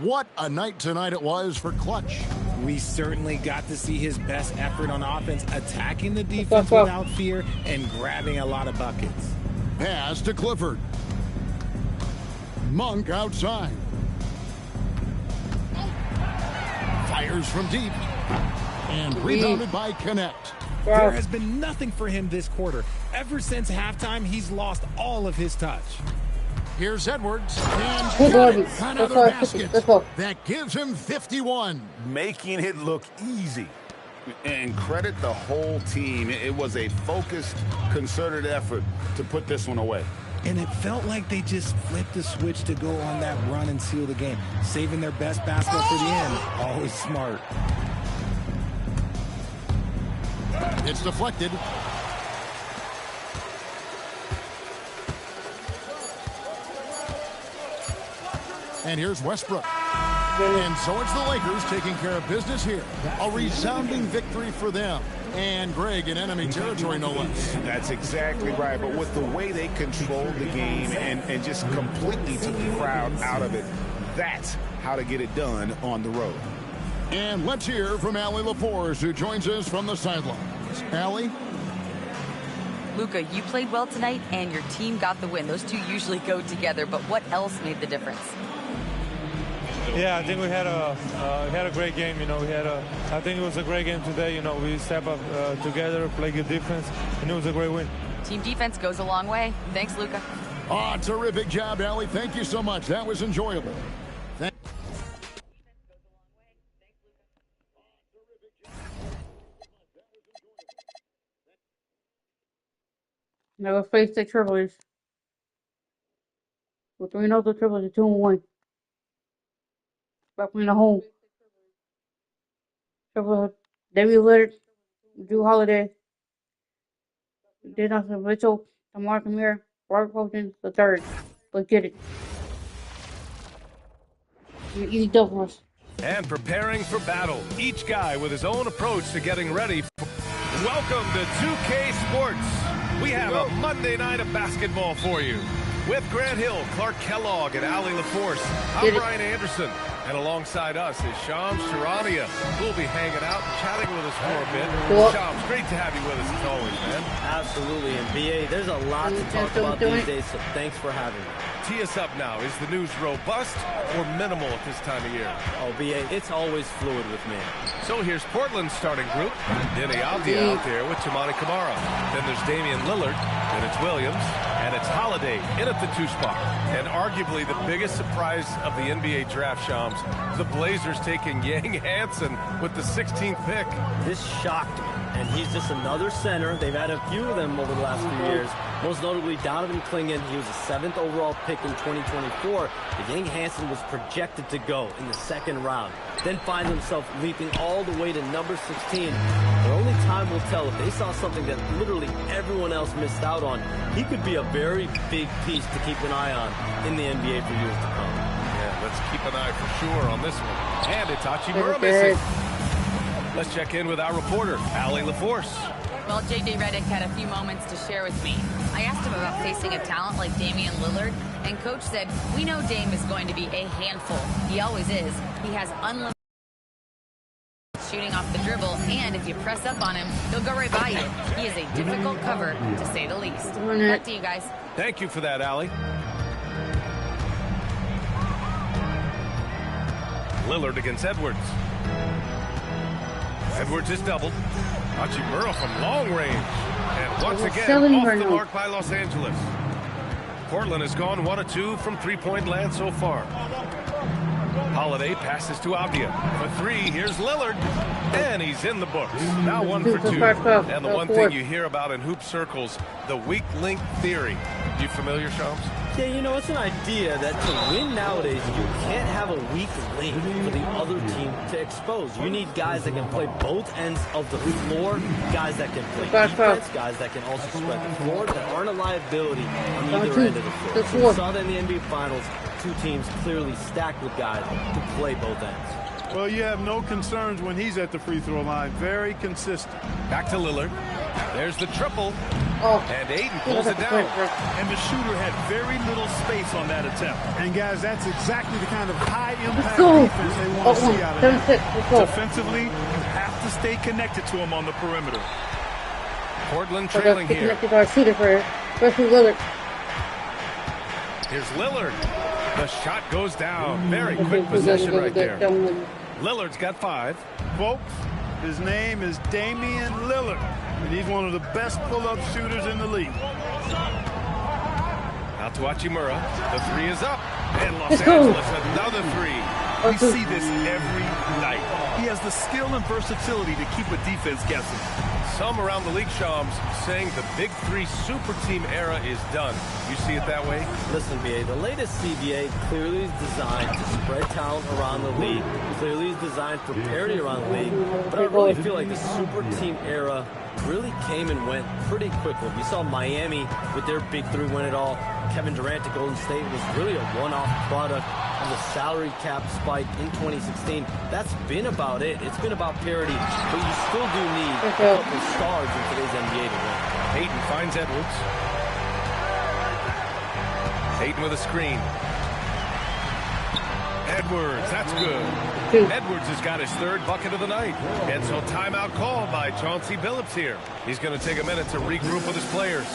What a night tonight it was for Clutch. We certainly got to see his best effort on offense, attacking the defense without fear and grabbing a lot of buckets. Pass to Clifford. Monk outside. Fires from deep. And rebounded by Connect. There has been nothing for him this quarter. Ever since halftime, he's lost all of his touch. Here's Edwards. And another basket. That gives him 51. Making it look easy. And credit the whole team. It was a focused, concerted effort to put this one away. And it felt like they just flipped the switch to go on that run and seal the game. Saving their best basketball for the end. Always smart. It's deflected. And here's Westbrook. And so it's the Lakers taking care of business here. A resounding victory for them. And Greg in enemy territory, no less. That's exactly right. But with the way they controlled the game and just completely took the crowd out of it, that's how to get it done on the road. And let's hear from Allie LaForce, who joins us from the sidelines. Allie? Luka, you played well tonight, and your team got the win. Those two usually go together, but what else made the difference? Yeah, I think we had a great game. I think it was a great game today. We step up together, play good defense, and it was a great win. Team defense goes a long way. Thanks, Luka. Oh, terrific job, Allie. Thank you so much. That was enjoyable. Never faced the Triplers. With 3-0, the Triplers are 2-1. Back playing at home. Triplers, David Lillard, Drew Holiday, Dennis Mitchell, Tamar Kamir, Robert Fulton, the third. Let's get it. Easy dub for us. And preparing for battle. Each guy with his own approach to getting ready. Welcome to 2K Sports. We have a Monday night of basketball for you. With Grant Hill, Clark Kellogg, and Allie LaForce, I'm Brian Anderson. And alongside us is Shams Charania, who will be hanging out and chatting with us for a bit. Shams, great to have you with us as always, man. Absolutely. And BA, there's a lot to talk about these days, so thanks for having me. Tee us up now. Is the news robust or minimal at this time of year? Oh, BA, it's always fluid with me. So here's Portland's starting group. Denny Avdia out there with Tamani Kamara. Then there's Damian Lillard. Then it's Williams. And it's Holiday in at the 2 spot. And arguably the biggest surprise of the NBA draft, Shams, the Blazers taking Yang Hansen with the 16th pick. This shocked me. And he's just another center. They've had a few of them over the last few years. Most notably, Donovan Clingan. He was the 7th overall pick in 2024. But Yang Hansen was projected to go in the 2nd round. Then finds himself leaping all the way to number 16. But only time will tell if they saw something that literally everyone else missed out on. He could be a very big piece to keep an eye on in the NBA for years to come. Yeah, let's keep an eye for sure on this one. And it's Hachimura missing. Let's check in with our reporter, Allie LaForce. Well, J.J. Redick had a few moments to share with me. I asked him about facing a talent like Damian Lillard, and Coach said, we know Dame is going to be a handful. He always is. He has unlimited shooting off the dribble, and if you press up on him, he'll go right by you. He is a difficult cover, to say the least. Back to you guys. Thank you for that, Allie. Lillard against Edwards. Edwards is doubled. Hachimura from long range. And once again, off the mark by Los Angeles. Portland has gone 1 of 2 from three-point land so far. Holiday passes to Avdia. For 3, here's Lillard. And he's in the books. Now 1 for 2. And the one thing you hear about in hoop circles, the weak link theory. You familiar, Shams? Yeah, you know, it's an idea that to win nowadays, you can't have a weak link for the other team to expose. You need guys that can play both ends of the floor, guys that can play defense, guys that can also spread the floor, that aren't a liability on either end of the floor. We saw that in the NBA Finals. 2 teams clearly stacked with guys who play both ends. Well, you have no concerns when he's at the free throw line. Very consistent. Back to Lillard. There's the triple. And Ayton pulls it down. And the shooter had very little space on that attempt. And, guys, that's exactly the kind of high-impact defense they want to see out of him. Defensively, you have to stay connected to him on the perimeter. Portland trailing here. Here's Lillard. The shot goes down. Very quick possession right there. Lillard's got 5. Folks, his name is Damian Lillard, and he's one of the best pull-up shooters in the league. Out to Hachimura. The 3 is up. And Los Angeles, another 3. We see this every night. He has the skill and versatility to keep a defense guessing. Some around the league, Shams, saying the Big 3 super team era is done. You see it that way? Listen, BA, the latest CBA clearly is designed to spread talent around the league. Clearly is designed for parity around the league. But I really feel like the super team era really came and went pretty quickly. We saw Miami with their Big 3 win it all. Kevin Durant to Golden State was really a one-off product of the salary cap spike in 2016. That's been about it. It's been about parity, but you still do need a couple stars in today's NBA to win. Ayton finds Edwards. Ayton with a screen. Edwards, that's good. Edwards has got his 3rd bucket of the night. And so timeout called by Chauncey Billups here. He's going to take a minute to regroup with his players.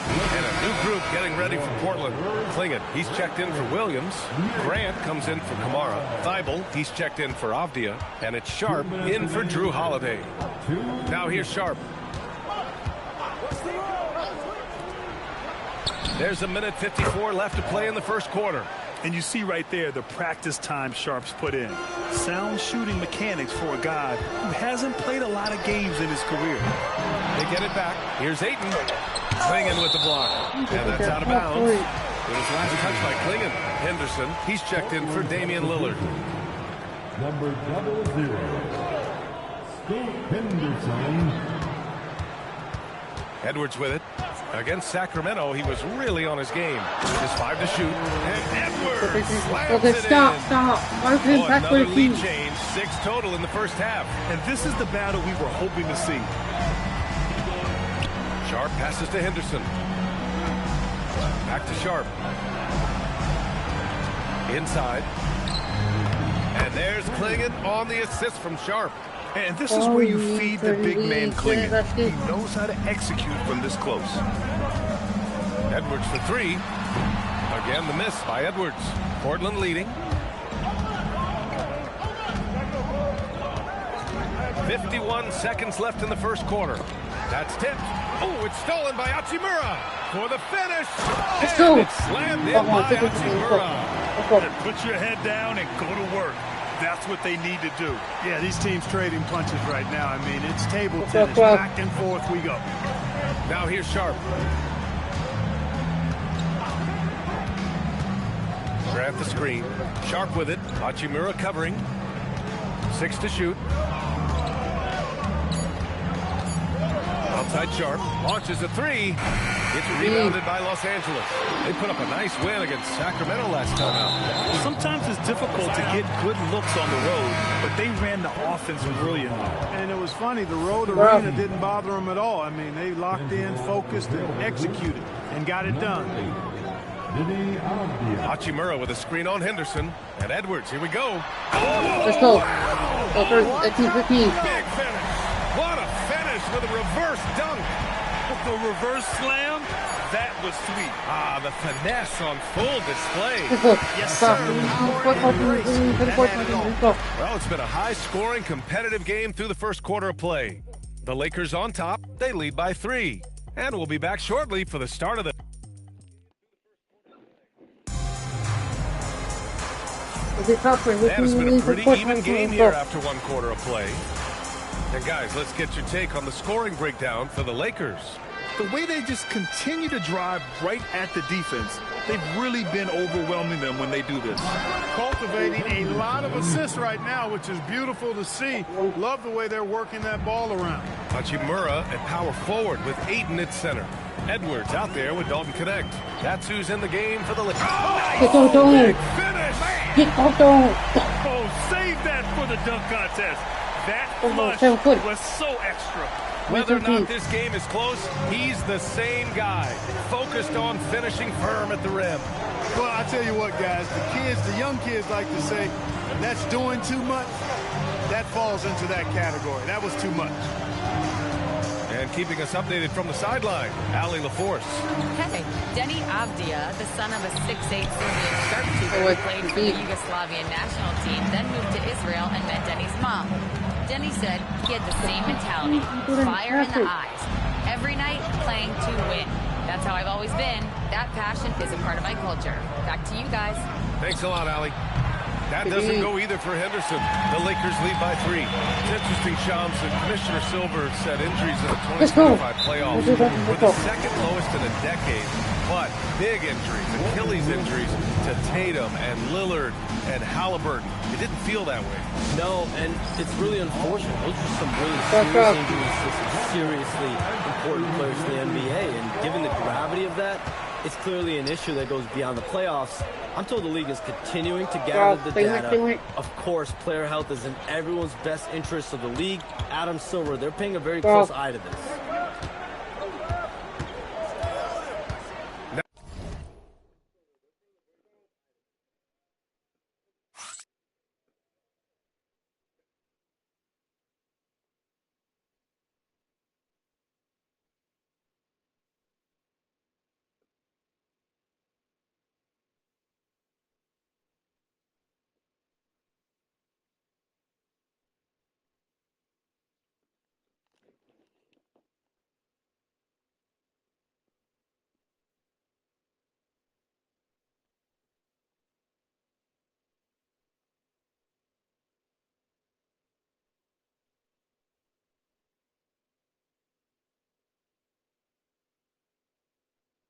And a new group getting ready for Portland. Klingon, he's checked in for Williams. Grant comes in for Kamara. Thibault, he's checked in for Avdia. And it's Sharp in for Drew Holiday. Now here's Sharp. There's a minute 54 left to play in the first quarter. And you see right there the practice time Sharp's put in. Sound shooting mechanics for a guy who hasn't played a lot of games in his career. They get it back. Here's Ayton. Klingon with the block. And that's out of bounds. It was last touch by Klingon. Henderson, he's checked in for Damian Lillard. Number 00, Scoot Henderson. Edwards with it. Against Sacramento, he was really on his game. Just 5 to shoot. And Edwards slams it in. Another lead change. 6 total in the first half. And this is the battle we were hoping to see. Sharp passes to Henderson. Back to Sharp. Inside. And there's Klingon on the assist from Sharp. And this is where you feed the big man Klingon. He knows how to execute from this close. Edwards for 3. Again, the miss by Edwards. Portland leading. 51 seconds left in the first quarter. That's tipped. Oh, it's stolen by Hachimura for the finish. And it's slammed in by Hachimura. Put your head down and go to work. That's what they need to do. Yeah, these teams trading punches right now. I mean, it's table tennis. Back and forth we go. Now here's Sharp. Grant the screen. Sharp with it. Hachimura covering. 6 to shoot. Out outside Sharp. Launches a three. It's rebounded by Los Angeles. They put up a nice win against Sacramento last time out. Sometimes it's difficult to get good looks on the road, but they ran the offense brilliantly. And it was funny, the road arena didn't bother them at all. I mean, they locked in, focused, and executed, and got it done. Hachimura with a screen on Henderson. And Edwards, here we go. Let's go. Big finish. What a finish with a reverse dunk. The reverse slam, that was sweet. Ah, the finesse on full display. Yes, sir. Well, it's been a high-scoring, competitive game through the first quarter of play. The Lakers on top. They lead by 3. And we'll be back shortly for the start of the... And it's been a pretty even game here after one quarter of play. And guys, let's get your take on the scoring breakdown for the Lakers. The way they just continue to drive right at the defense, they've really been overwhelming them when they do this. Cultivating a lot of assists right now, which is beautiful to see. Love the way they're working that ball around. Hachimura at power forward with Ayton at center. Edwards out there with Dalton Connect. That's who's in the game for the Lakers. Oh, big finish! Oh, save that for the dunk contest. That flush was so extra. Whether or not this game is close, he's the same guy, focused on finishing firm at the rim. Well, I tell you what, guys, the young kids like to say, that's doing too much. That falls into that category. That was too much. And keeping us updated from the sideline, Allie LaForce. Hey, Denny Avdia, the son of a 6'8" Serbian sharpshooter who played for the Yugoslavian national team, then moved to Israel and met Denny's mom. Denny said he had the same mentality, fire in the eyes. Every night, playing to win. That's how I've always been. That passion is a part of my culture. Back to you guys. Thanks a lot, Allie. That doesn't go either for Henderson. The Lakers lead by 3. It's interesting, Shams, that Commissioner Silver said injuries in the 2025 playoffs were the second lowest in a decade. But big injuries, Achilles injuries to Tatum and Lillard and Halliburton. It didn't feel that way. No, and it's really unfortunate. Those are some really serious injuries to some seriously important players in the NBA. And given the gravity of that, it's clearly an issue that goes beyond the playoffs. I'm told the league is continuing to gather the data. Of course, player health is in everyone's best interest of the league. Adam Silver, they're paying a very close eye to this.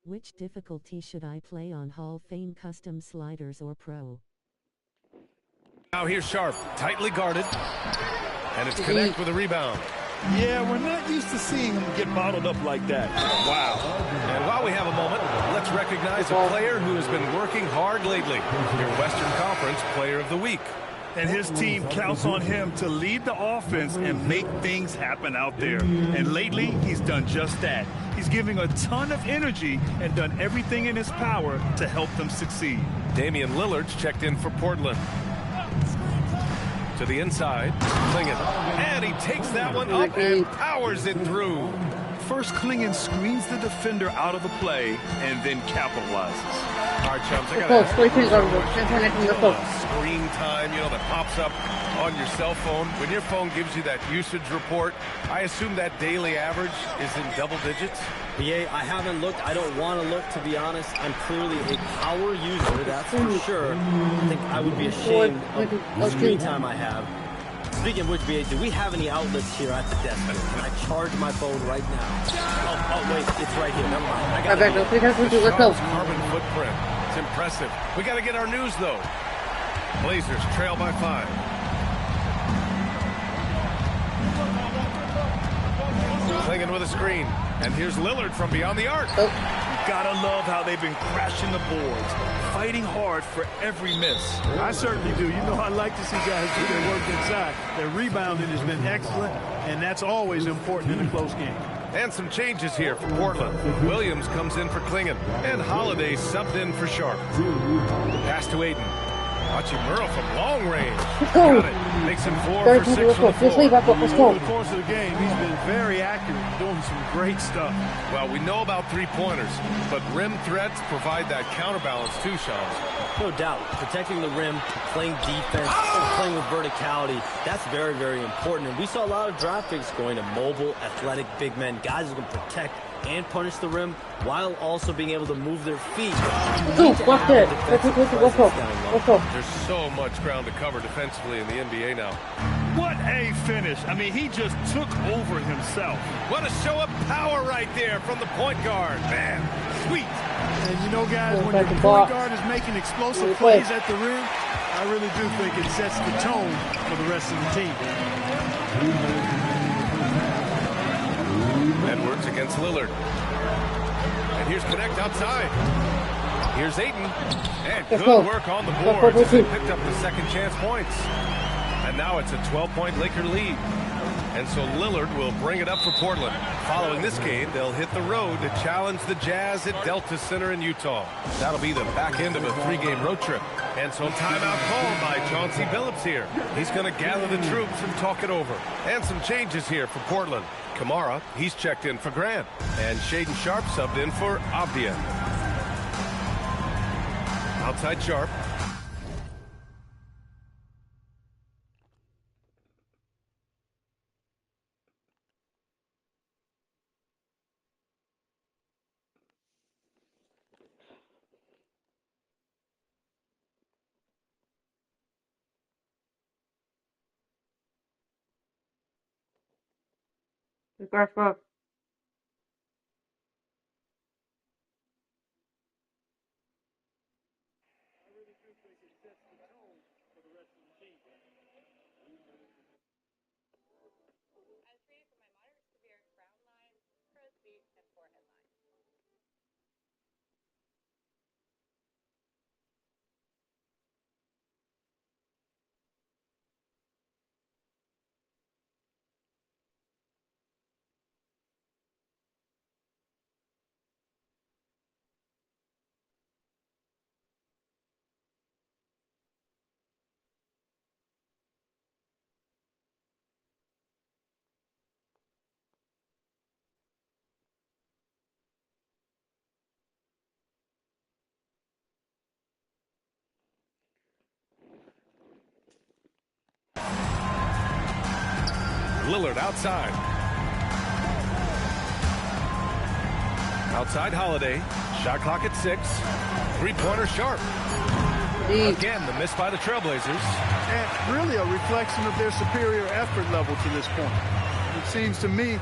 Which difficulty should I play on Hall of Fame Custom Sliders or Pro? Now here's Sharp, tightly guarded, and it's Connect with a rebound. Yeah, we're not used to seeing him get bottled up like that. Wow. And while we have a moment, let's recognize a player who has been working hard lately. Your Western Conference Player of the Week. And his team counts on him to lead the offense and make things happen out there. And lately, he's done just that. He's giving a ton of energy and done everything in his power to help them succeed. Damian Lillard's checked in for Portland. To the inside, Klingon. And he takes that one up and powers it through. First, Klingon screens the defender out of the play and then capitalizes. All right, chums, I got to ask you, screen time, that pops up on your cell phone. When your phone gives you that usage report, I assume that daily average is in double digits? Yeah, I haven't looked. I don't want to look, to be honest. I'm clearly a power user, that's for sure. I think I would be ashamed of the screen time I have. Speaking of which, BA, do we have any outlets here at the desk? Can I charge my phone right now? Oh wait, it's right here. Never mind. I got Let's go. Carbon footprint. It's impressive. We got to get our news, though. Blazers trail by 5. Klingon in with a screen. And here's Lillard from beyond the arc. You gotta love how they've been crashing the boards, fighting hard for every miss. I certainly do. You know, I like to see guys do their work inside. Their rebounding has been excellent, and that's always important in a close game. And some changes here for Portland. Williams comes in for Klingon, and Holiday subbed in for Sharp. Pass to Aiden. Hachimura from long range. Got it. Makes him 4 for 6 from the floor. Over the course of the game, he's been very accurate, doing some great stuff. Well, we know about three-pointers, but rim threats provide that counterbalance too, Shams. No doubt. Protecting the rim, playing defense, playing with verticality, that's very, very important. And we saw a lot of draft picks going to mobile, athletic big men, guys who can protect and punish the rim while also being able to move their feet. What's it? Let's go. There's so much ground to cover defensively in the NBA now. What a finish. I mean, he just took over himself. What a show of power right there from the point guard. Man, sweet. And you know, guys, when your point guard is making explosive plays at the rim, I really do think it sets the tone for the rest of the team. Edwards against Lillard. And here's Connect outside. Here's Ayton. And good work on the boards as they picked up the second chance points. And now it's a 12-point Laker lead. And so Lillard will bring it up for Portland. Following this game, they'll hit the road to challenge the Jazz at Delta Center in Utah. That'll be the back end of a 3-game road trip. And so timeout called by Chauncey Billups here. He's going to gather the troops and talk it over. And some changes here for Portland. Kamara, he's checked in for Grant. And Shaden Sharp subbed in for Avdia. Outside Sharp. Go. Lillard outside. Outside Holiday. Shot clock at 6. Three-pointer Sharp. Again, the miss by the Trailblazers. And really a reflection of their superior effort level to this point. It seems to me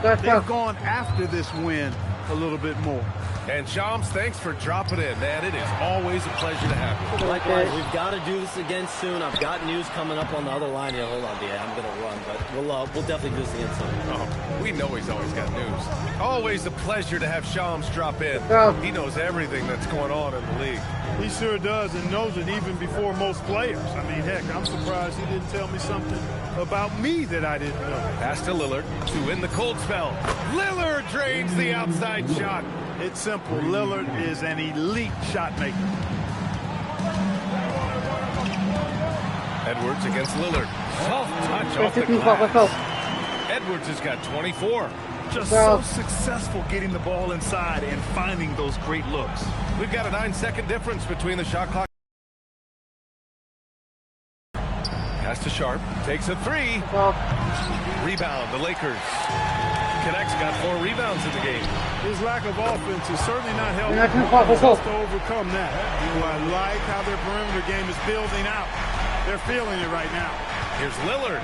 they've gone after this win a little bit more. And Shams, thanks for dropping in, man. It is always a pleasure to have you. Likewise, we've got to do this again soon. I've got news coming up on the other line here. Hold on, DA. I'm going to run, but we'll definitely do this again soon. Oh, we know he's always got news. Always a pleasure to have Shams drop in. He knows everything that's going on in the league. He sure does, and knows it even before most players. I mean, heck, I'm surprised he didn't tell me something about me that I didn't know. Pass to Lillard to win the cold spell. Lillard drains the outside shot. It's simple. Lillard is an elite shot maker. Edwards against Lillard. Soft touch off the glass. Edwards has got 24. Just so successful getting the ball inside and finding those great looks. We've got a 9-second difference between the shot clock. Pass to Sharp. Takes a 3. Rebound, the Lakers. Connect's got 4 rebounds in the game. His lack of offense is certainly not helping us to overcome that. You know, I like how their perimeter game is building out. They're feeling it right now. Here's Lillard.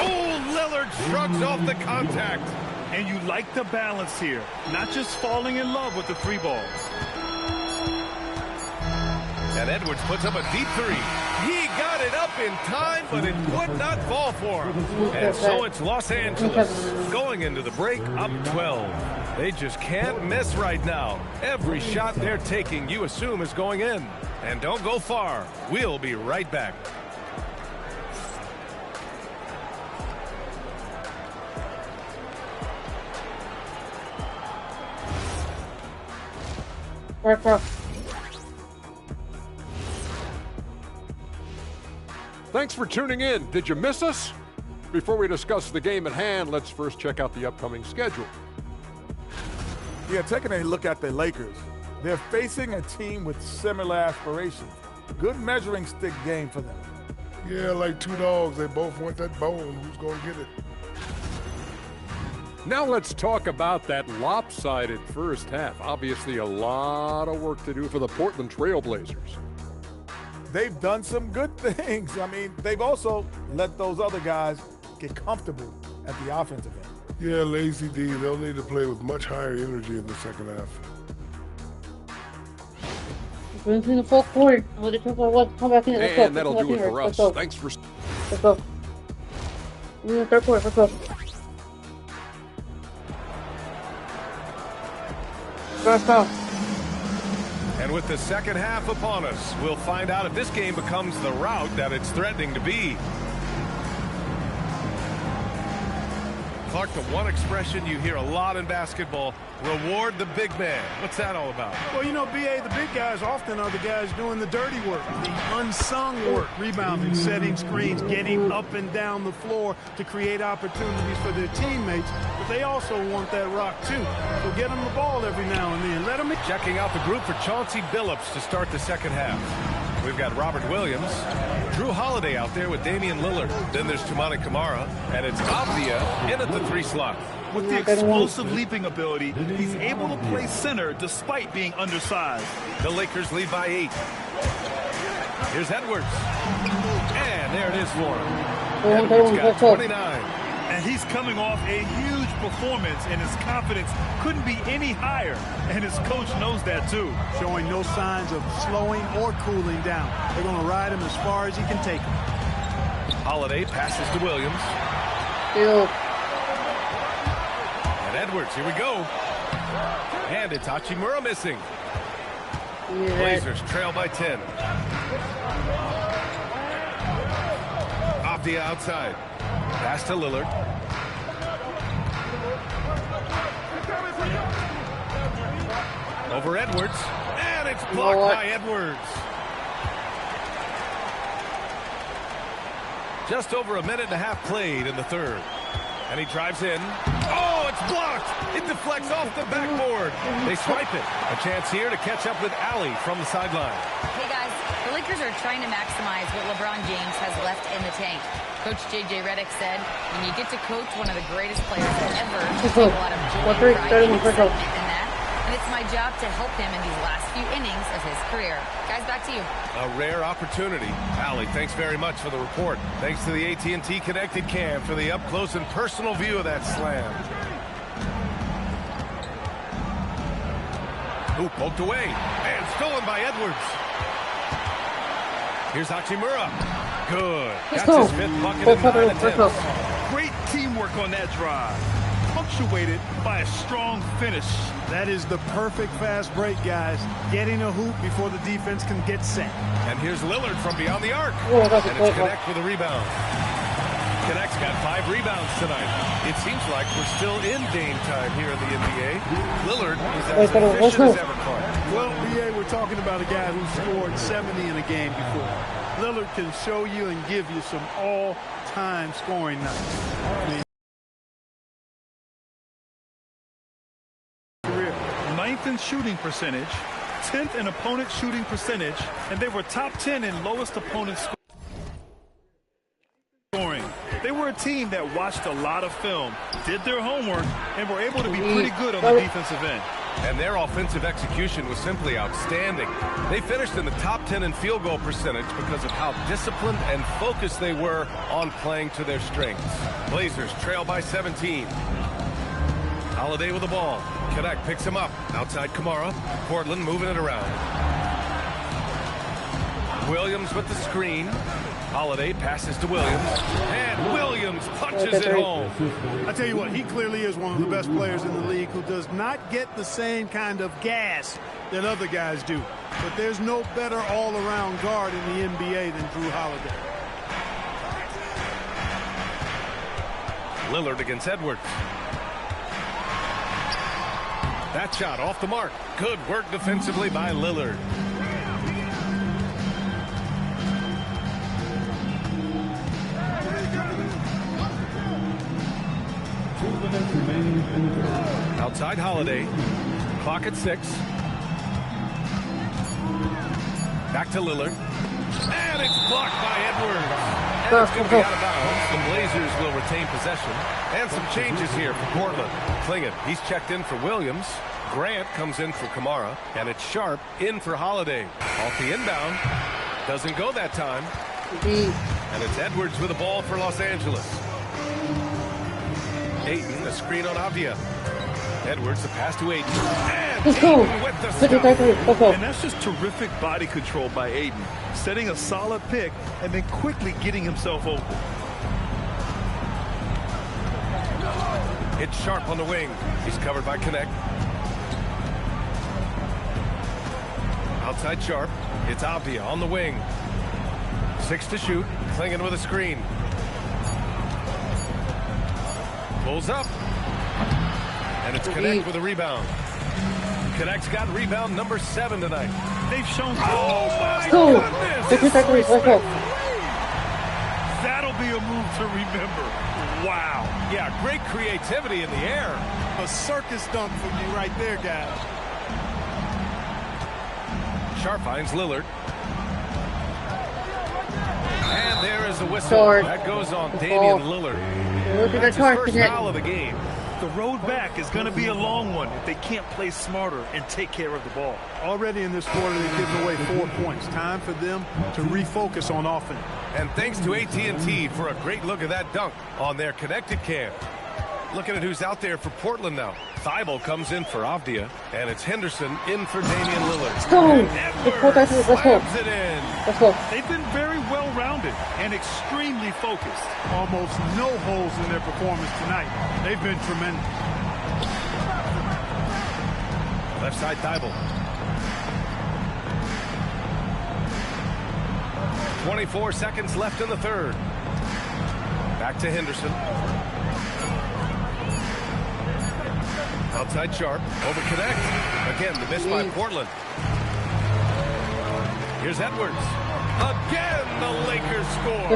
Oh, Lillard shrugs off the contact. And you like the balance here. Not just falling in love with the 3 balls. And Edwards puts up a deep 3. He got it up in time, but it would not fall for him. And so it's Los Angeles going into the break up 12. They just can't miss right now. Every shot they're taking, you assume, is going in. And don't go far. We'll be right back. Thanks for tuning in. Did you miss us? Before we discuss the game at hand, let's first check out the upcoming schedule. Yeah, taking a look at the Lakers. They're facing a team with similar aspirations. Good measuring stick game for them. Yeah, like two dogs. They both want that bone. Who's going to get it? Now let's talk about that lopsided first half. Obviously a lot of work to do for the Portland Trail Blazers. They've done some good things. I mean, they've also let those other guys get comfortable at the offensive end. Yeah, lazy D. They'll need to play with much higher energy in the second half. We're in the fourth quarter. Come back in. Let's go. And that'll do it for us. Thanks for... Let's go. We're in the third quarter. Let's go. Let's go. And with the second half upon us, we'll find out if this game becomes the rout that it's threatening to be. Clark, the one expression you hear a lot in basketball, reward the big man. What's that all about? Well, you know, B.A., the big guys often are the guys doing the dirty work, the unsung work, rebounding, setting screens, getting up and down the floor to create opportunities for their teammates. But they also want that rock, too. So get them the ball every now and then. Let them... Checking out the group for Chauncey Billups to start the second half. We've got Robert Williams, Drew Holiday out there with Damian Lillard. Then there's Toumani Camara, and it's Avdia in at the 3 slot. With the explosive leaping ability, he's able to play center despite being undersized. The Lakers lead by 8. Here's Edwards. And there it is for him. Edwards got 29. And he's coming off a huge performance, and his confidence couldn't be any higher. And his coach knows that, too. Showing no signs of slowing or cooling down. They're going to ride him as far as he can take him. Holiday passes to Williams. And Edwards, here we go. And it's Hachimura missing. Blazers trail by 10. Avdia outside. Pass to Lillard. Over Edwards. And it's blocked by Edwards. Just over a minute and a half played in the third. And he drives in. Oh, it's blocked. It deflects off the backboard. They swipe it. A chance here to catch up with Allie from the sideline. Hey, guys. The Lakers are trying to maximize what LeBron James has left in the tank. Coach J.J. Redick said, when you get to coach one of the greatest players ever, you take a lot of joy and pride and excitement in that. And it's my job to help him in these last few innings of his career. Guys, back to you. A rare opportunity. Allie, thanks very much for the report. Thanks to the AT&T Connected Cam for the up-close and personal view of that slam. Ooh, poked away. And stolen by Edwards. Here's Hachimura. Good. That's his 5th bucket in 9 attempts. Great teamwork on that drive. Punctuated by a strong finish. That is the perfect fast break, guys. Getting a hoop before the defense can get set. And here's Lillard from beyond the arc. And it's Connect with a rebound. Connect's got 5 rebounds tonight. It seems like we're still in Dame time here in the NBA. Lillard is as efficient as ever, Clark. Well, BA, we're talking about a guy who scored 70 in a game before. Lillard can show you and give you some all-time scoring nights. I mean, 9th in shooting percentage, 10th in opponent shooting percentage, and they were top 10 in lowest opponent scoring. They were a team that watched a lot of film, did their homework, and were able to be pretty good on the defensive end. And their offensive execution was simply outstanding. They finished in the top 10 in field goal percentage because of how disciplined and focused they were on playing to their strengths. Blazers trail by 17. Holiday with the ball. Connect picks him up. Outside Camara. Portland moving it around. Williams with the screen. Holiday passes to Williams, and Williams punches it home. I tell you what, he clearly is one of the best players in the league who does not get the same kind of gas that other guys do. But there's no better all-around guard in the NBA than Drew Holiday. Lillard against Edwards. That shot off the mark. Good work defensively by Lillard. Outside Holiday. Clock at 6. Back to Lillard. And it's blocked by Edwards. And it's going to be out of bounds. The Blazers will retain possession. And some changes here for Portland. Klingon, he's checked in for Williams. Grant comes in for Kamara. And it's Sharp in for Holiday. Off the inbound. Doesn't go that time. And it's Edwards with the ball for Los Angeles. Ayton, a screen on Avdia. Edwards, the pass to Ayton. And Ayton with the stop. And that's just terrific body control by Ayton. Setting a solid pick and then quickly getting himself open. It's Sharp on the wing. He's covered by Connect. Outside Sharp. It's Avdia on the wing. 6 to shoot. Klingon with a screen. Pulls up. And it's Connect with a rebound. Connect's got rebound number 7 tonight. They've shown. Oh my goodness! That'll be a move to remember. Wow. Yeah, great creativity in the air. A circus dunk for you right there, guys. Sharp finds Lillard. And there is a whistle. Short. That goes on Damian Lillard. That's his first foul of the game. The road back is going to be a long one if they can't play smarter and take care of the ball. Already in this quarter, they've given away 4 points. Time for them to refocus on offense. And thanks to AT&T for a great look at that dunk on their connected cam. Looking at who's out there for Portland now. Thibault comes in for Avdia, and it's Henderson in for Damian Lillard. Let's go. Edwards slams it in. Let's go. They've been very well-rounded and extremely focused. Almost no holes in their performance tonight. They've been tremendous. Left side Thibault. 24 seconds left in the third. Back to Henderson. Outside Sharp. Over Connect. Again, the miss by Portland. Here's Edwards. Again, the Lakers score.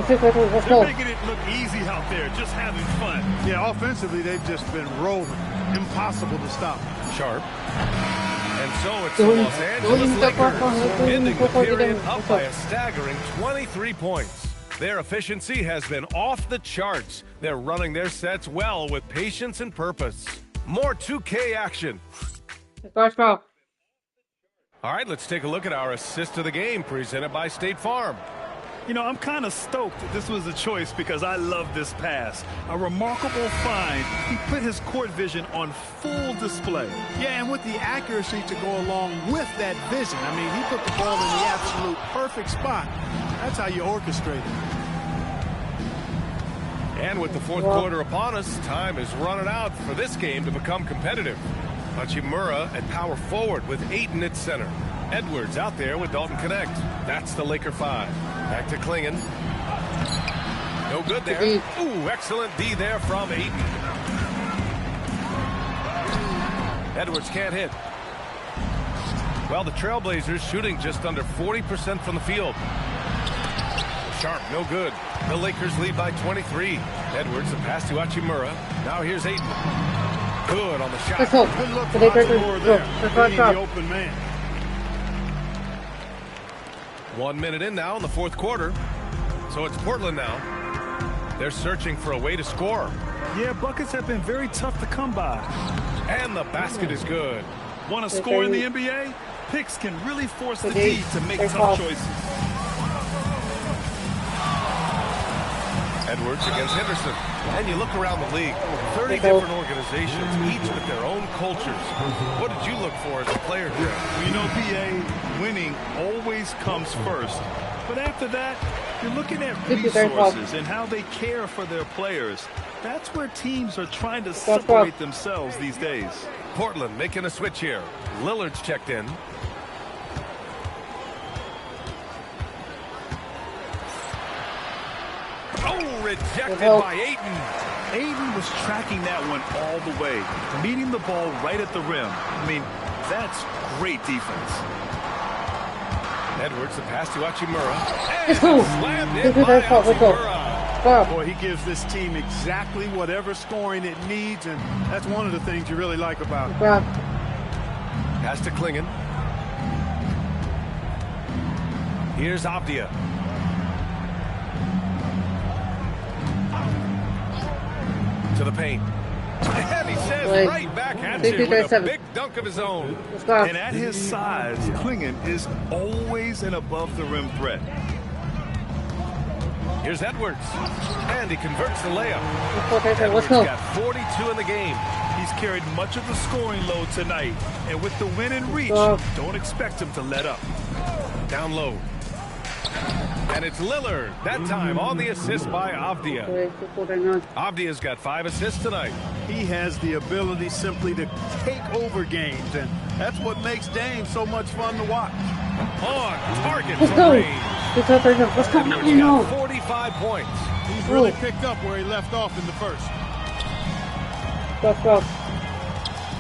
They're making it look easy out there, just having fun. Yeah, offensively, they've just been rolling. Impossible to stop. Sharp. And so it's the Los Angeles Lakers ending the period up by a staggering 23 points. Their efficiency has been off the charts. They're running their sets well with patience and purpose. More 2K action. Let's go. All right, let's take a look at our assist of the game presented by State Farm. You know, I'm kind of stoked that this was a choice because I love this pass. A remarkable find. He put his court vision on full display. Yeah, and with the accuracy to go along with that vision. I mean, he put the ball in the absolute perfect spot. That's how you orchestrate it. And with the fourth quarter upon us, time is running out for this game to become competitive. Hachimura at power forward with Ayton at center. Edwards out there with Dalton Connect. That's the Laker 5. Back to Klingon. No good there. Ooh, excellent D there from Ayton. Edwards can't hit. Well, the Trailblazers shooting just under 40% from the field. Sharp, no good. The Lakers lead by 23. Edwards, the pass to Hachimura. Now here's Ayton. Good on the shot. Good look for Hachimura there. The open man. 1 minute in now in the fourth quarter. So it's Portland now. They're searching for a way to score. Yeah, buckets have been very tough to come by. And the basket is good. Want to score in the NBA? Picks can really force the D to make tough choices. Edwards against Henderson. And you look around the league, 30 different organizations, each with their own cultures. What did you look for as a player here? Well, you know, PA, winning always comes first. But after that, You're looking at resources and how they care for their players. That's where teams are trying to separate themselves these days. Portland making a switch here. Lillard's checked in. Oh, rejected by Ayton. Ayton was tracking that one all the way, meeting the ball right at the rim. I mean, that's great defense. Edwards, the pass to Hachimura. And slammed in by Hachimura. Boy, he gives this team exactly whatever scoring it needs, and that's one of the things you really like about it. Pass to Klingon. Here's Avdia. To the paint. And he says right back at you with a big dunk of his own. And at his size, Klingon is always an above-the-rim threat. Here's Edwards. And he converts the layup. Edwards got 42 in the game. He's carried much of the scoring load tonight. And with the win in reach, don't expect him to let up. Down low. And it's Lillard, that time on the assist by Avdia. Avdia's got 5 assists tonight. He has the ability simply to take over games, and that's what makes Dame so much fun to watch. On target for Reigns. Let's go. Edwards got 45 points. He's really picked up where he left off in the first.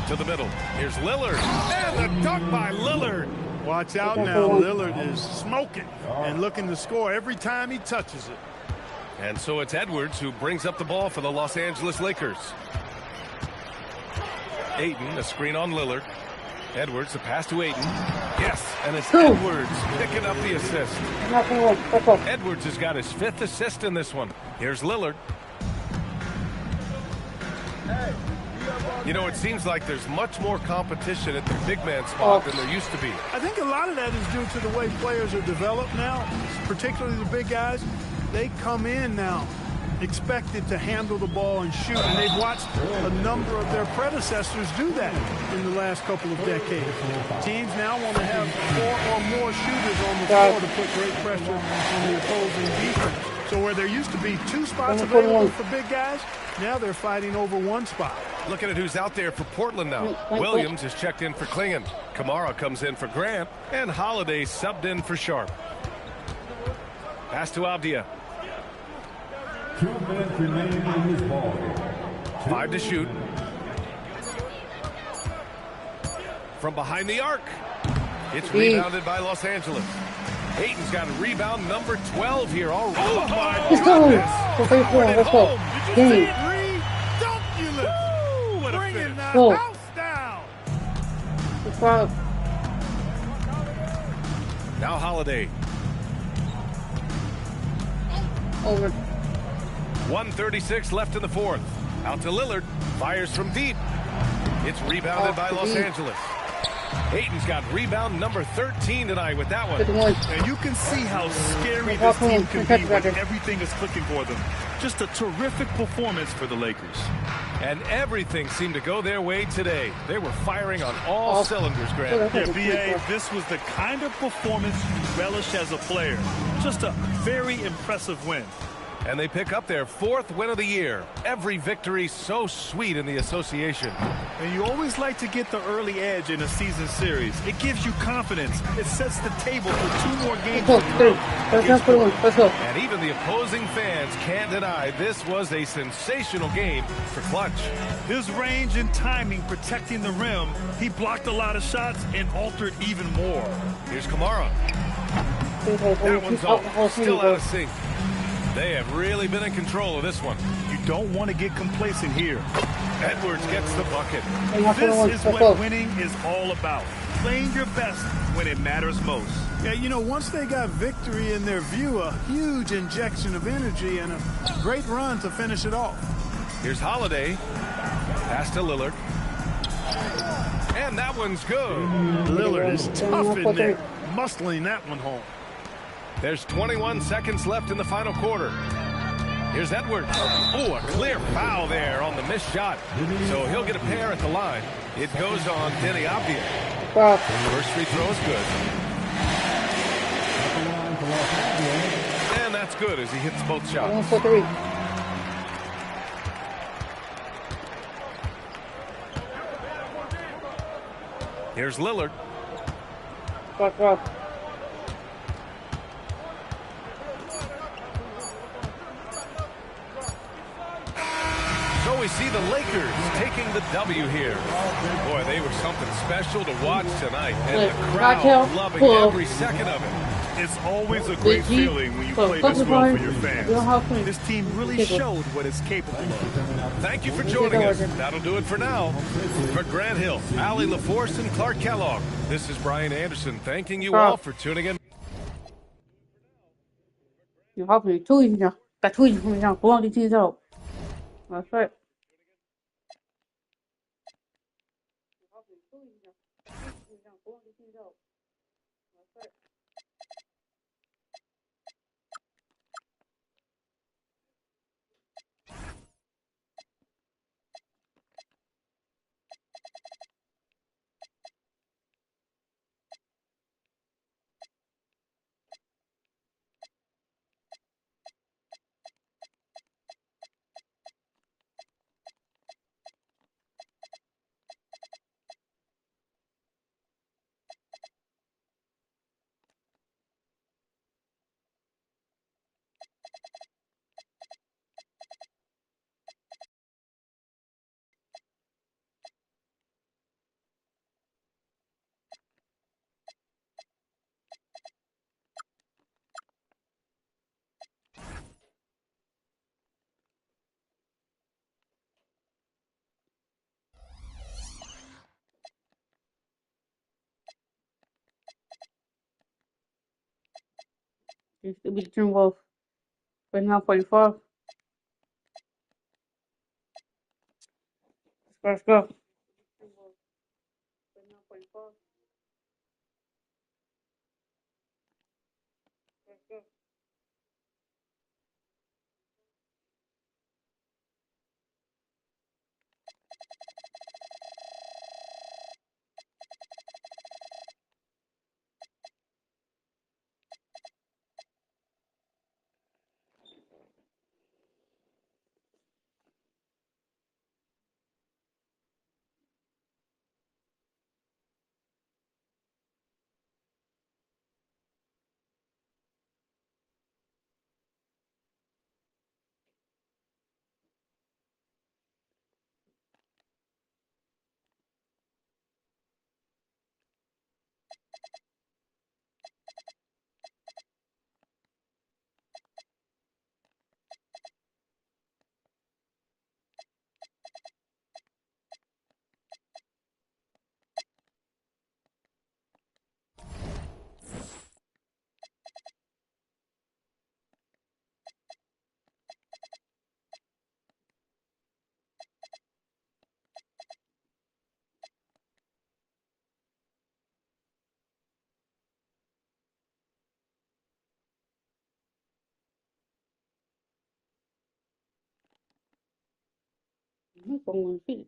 To the middle. Here's Lillard. And the dunk by Lillard. Watch out now. Lillard is smoking and looking to score every time he touches it. And so it's Edwards who brings up the ball for the Los Angeles Lakers. Ayton, a screen on Lillard. Edwards, a pass to Ayton. Yes, and it's Edwards picking up the assist. Edwards has got his 5th assist in this one. Here's Lillard. You know, it seems like there's much more competition at the big man spot than there used to be. I think a lot of that is due to the way players are developed now, particularly the big guys. They come in now expected to handle the ball and shoot, and they've watched a number of their predecessors do that in the last couple of decades. Teams now want to have 4 or more shooters on the floor to put great pressure on the opposing defense. So where there used to be 2 spots available for big guys, now they're fighting over 1 spot. Looking at who's out there for Portland now. Williams is checked in for Klingon. Kamara comes in for Grant. And Holiday subbed in for Sharp. Pass to Avdia. 2 minutes remaining in this ball. 5 to shoot. From behind the arc. It's rebounded by Los Angeles. Ayton's got a rebound number 12 here. Oh my goodness. Let's go. Bringing the house down. Now Holiday. Over. 1:36 left in the 4th. Out to Lillard. Fires from deep. It's rebounded by Los Angeles. Ayton's got rebound number 13 tonight with that one. And you can see how scary this team can be when everything is clicking for them. Just a terrific performance for the Lakers. And everything seemed to go their way today. They were firing on all cylinders, Grant. Yeah, B.A., this was the kind of performance you relish as a player. Just a very impressive win. And they pick up their 4th win of the year. Every victory so sweet in the association. And you always like to get the early edge in a season series. It gives you confidence. It sets the table for 2 more games. And even the opposing fans can't deny this was a sensational game for Clutch. His range and timing protecting the rim. He blocked a lot of shots and altered even more. Here's Kamara. That one's off. Still out of sync. They have really been in control of this one. You don't want to get complacent here. Edwards gets the bucket. This is what winning is all about. Playing your best when it matters most. Yeah, you know, once they got victory in their view, a huge injection of energy and a great run to finish it off. Here's Holiday. Pass to Lillard. And that one's good. Lillard is tough in there, muscling that one home. There's 21 seconds left in the final quarter. Here's Edwards. Oh, a clear foul there on the missed shot. So he'll get a pair at the line. It goes on Denny Avdia. First free throw is good. And that's That's good as he hits both shots. 1 for 3. Here's Lillard. Cross. So we see the Lakers taking the W here. Boy, they were something special to watch tonight. And the crowd loving every second of it. It's always a great feeling when you play this well for your fans. This team really showed what it's capable of. Thank you for joining us. That'll do it for now. For Grant Hill, Allie LaForce, and Clark Kellogg, this is Brian Anderson thanking you all for tuning in. You're helping 2 以上，打2以上，不忘记记账。That's right. Used to be the Timberwolves, but now 45. Let's go. Còn người fit.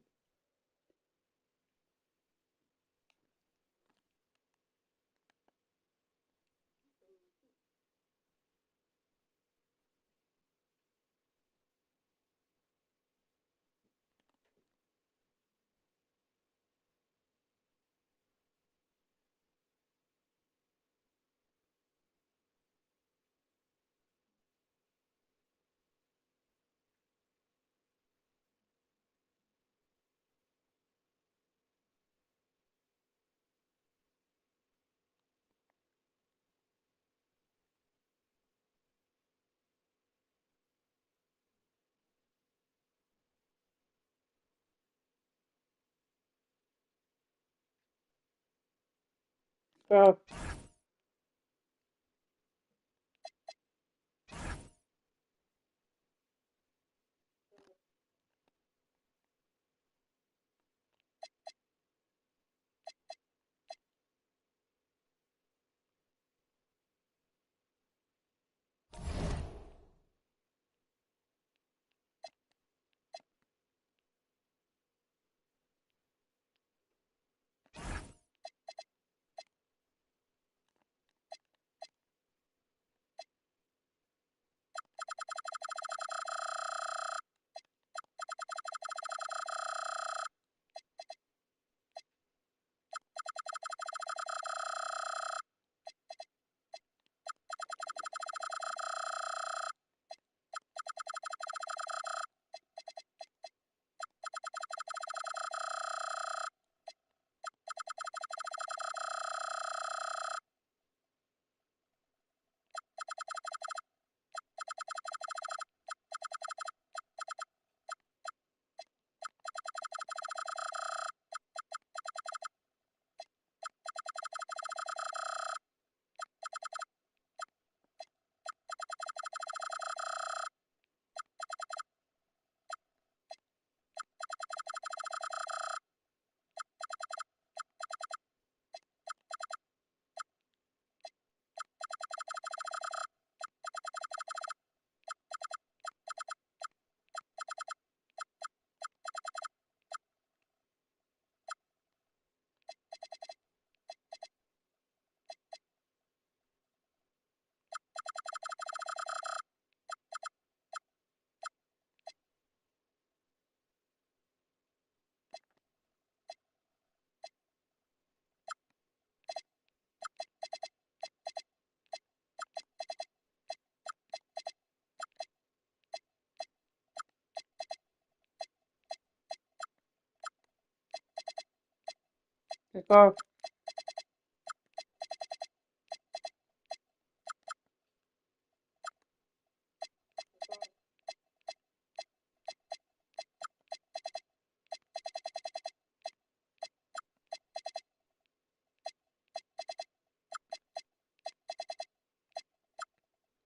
Let's go.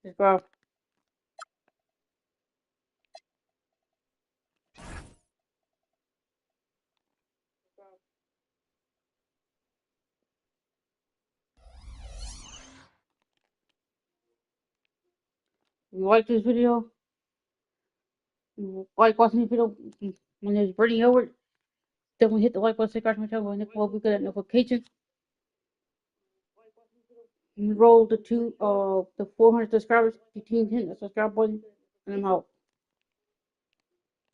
Let's go. If you like this video, you like watching this video when there's Brittany Howard, definitely hit the like button, subscribe to my channel, and we'll be good at notifications. We roll the 400 subscribers, the team hit the subscribe button, and I'm out.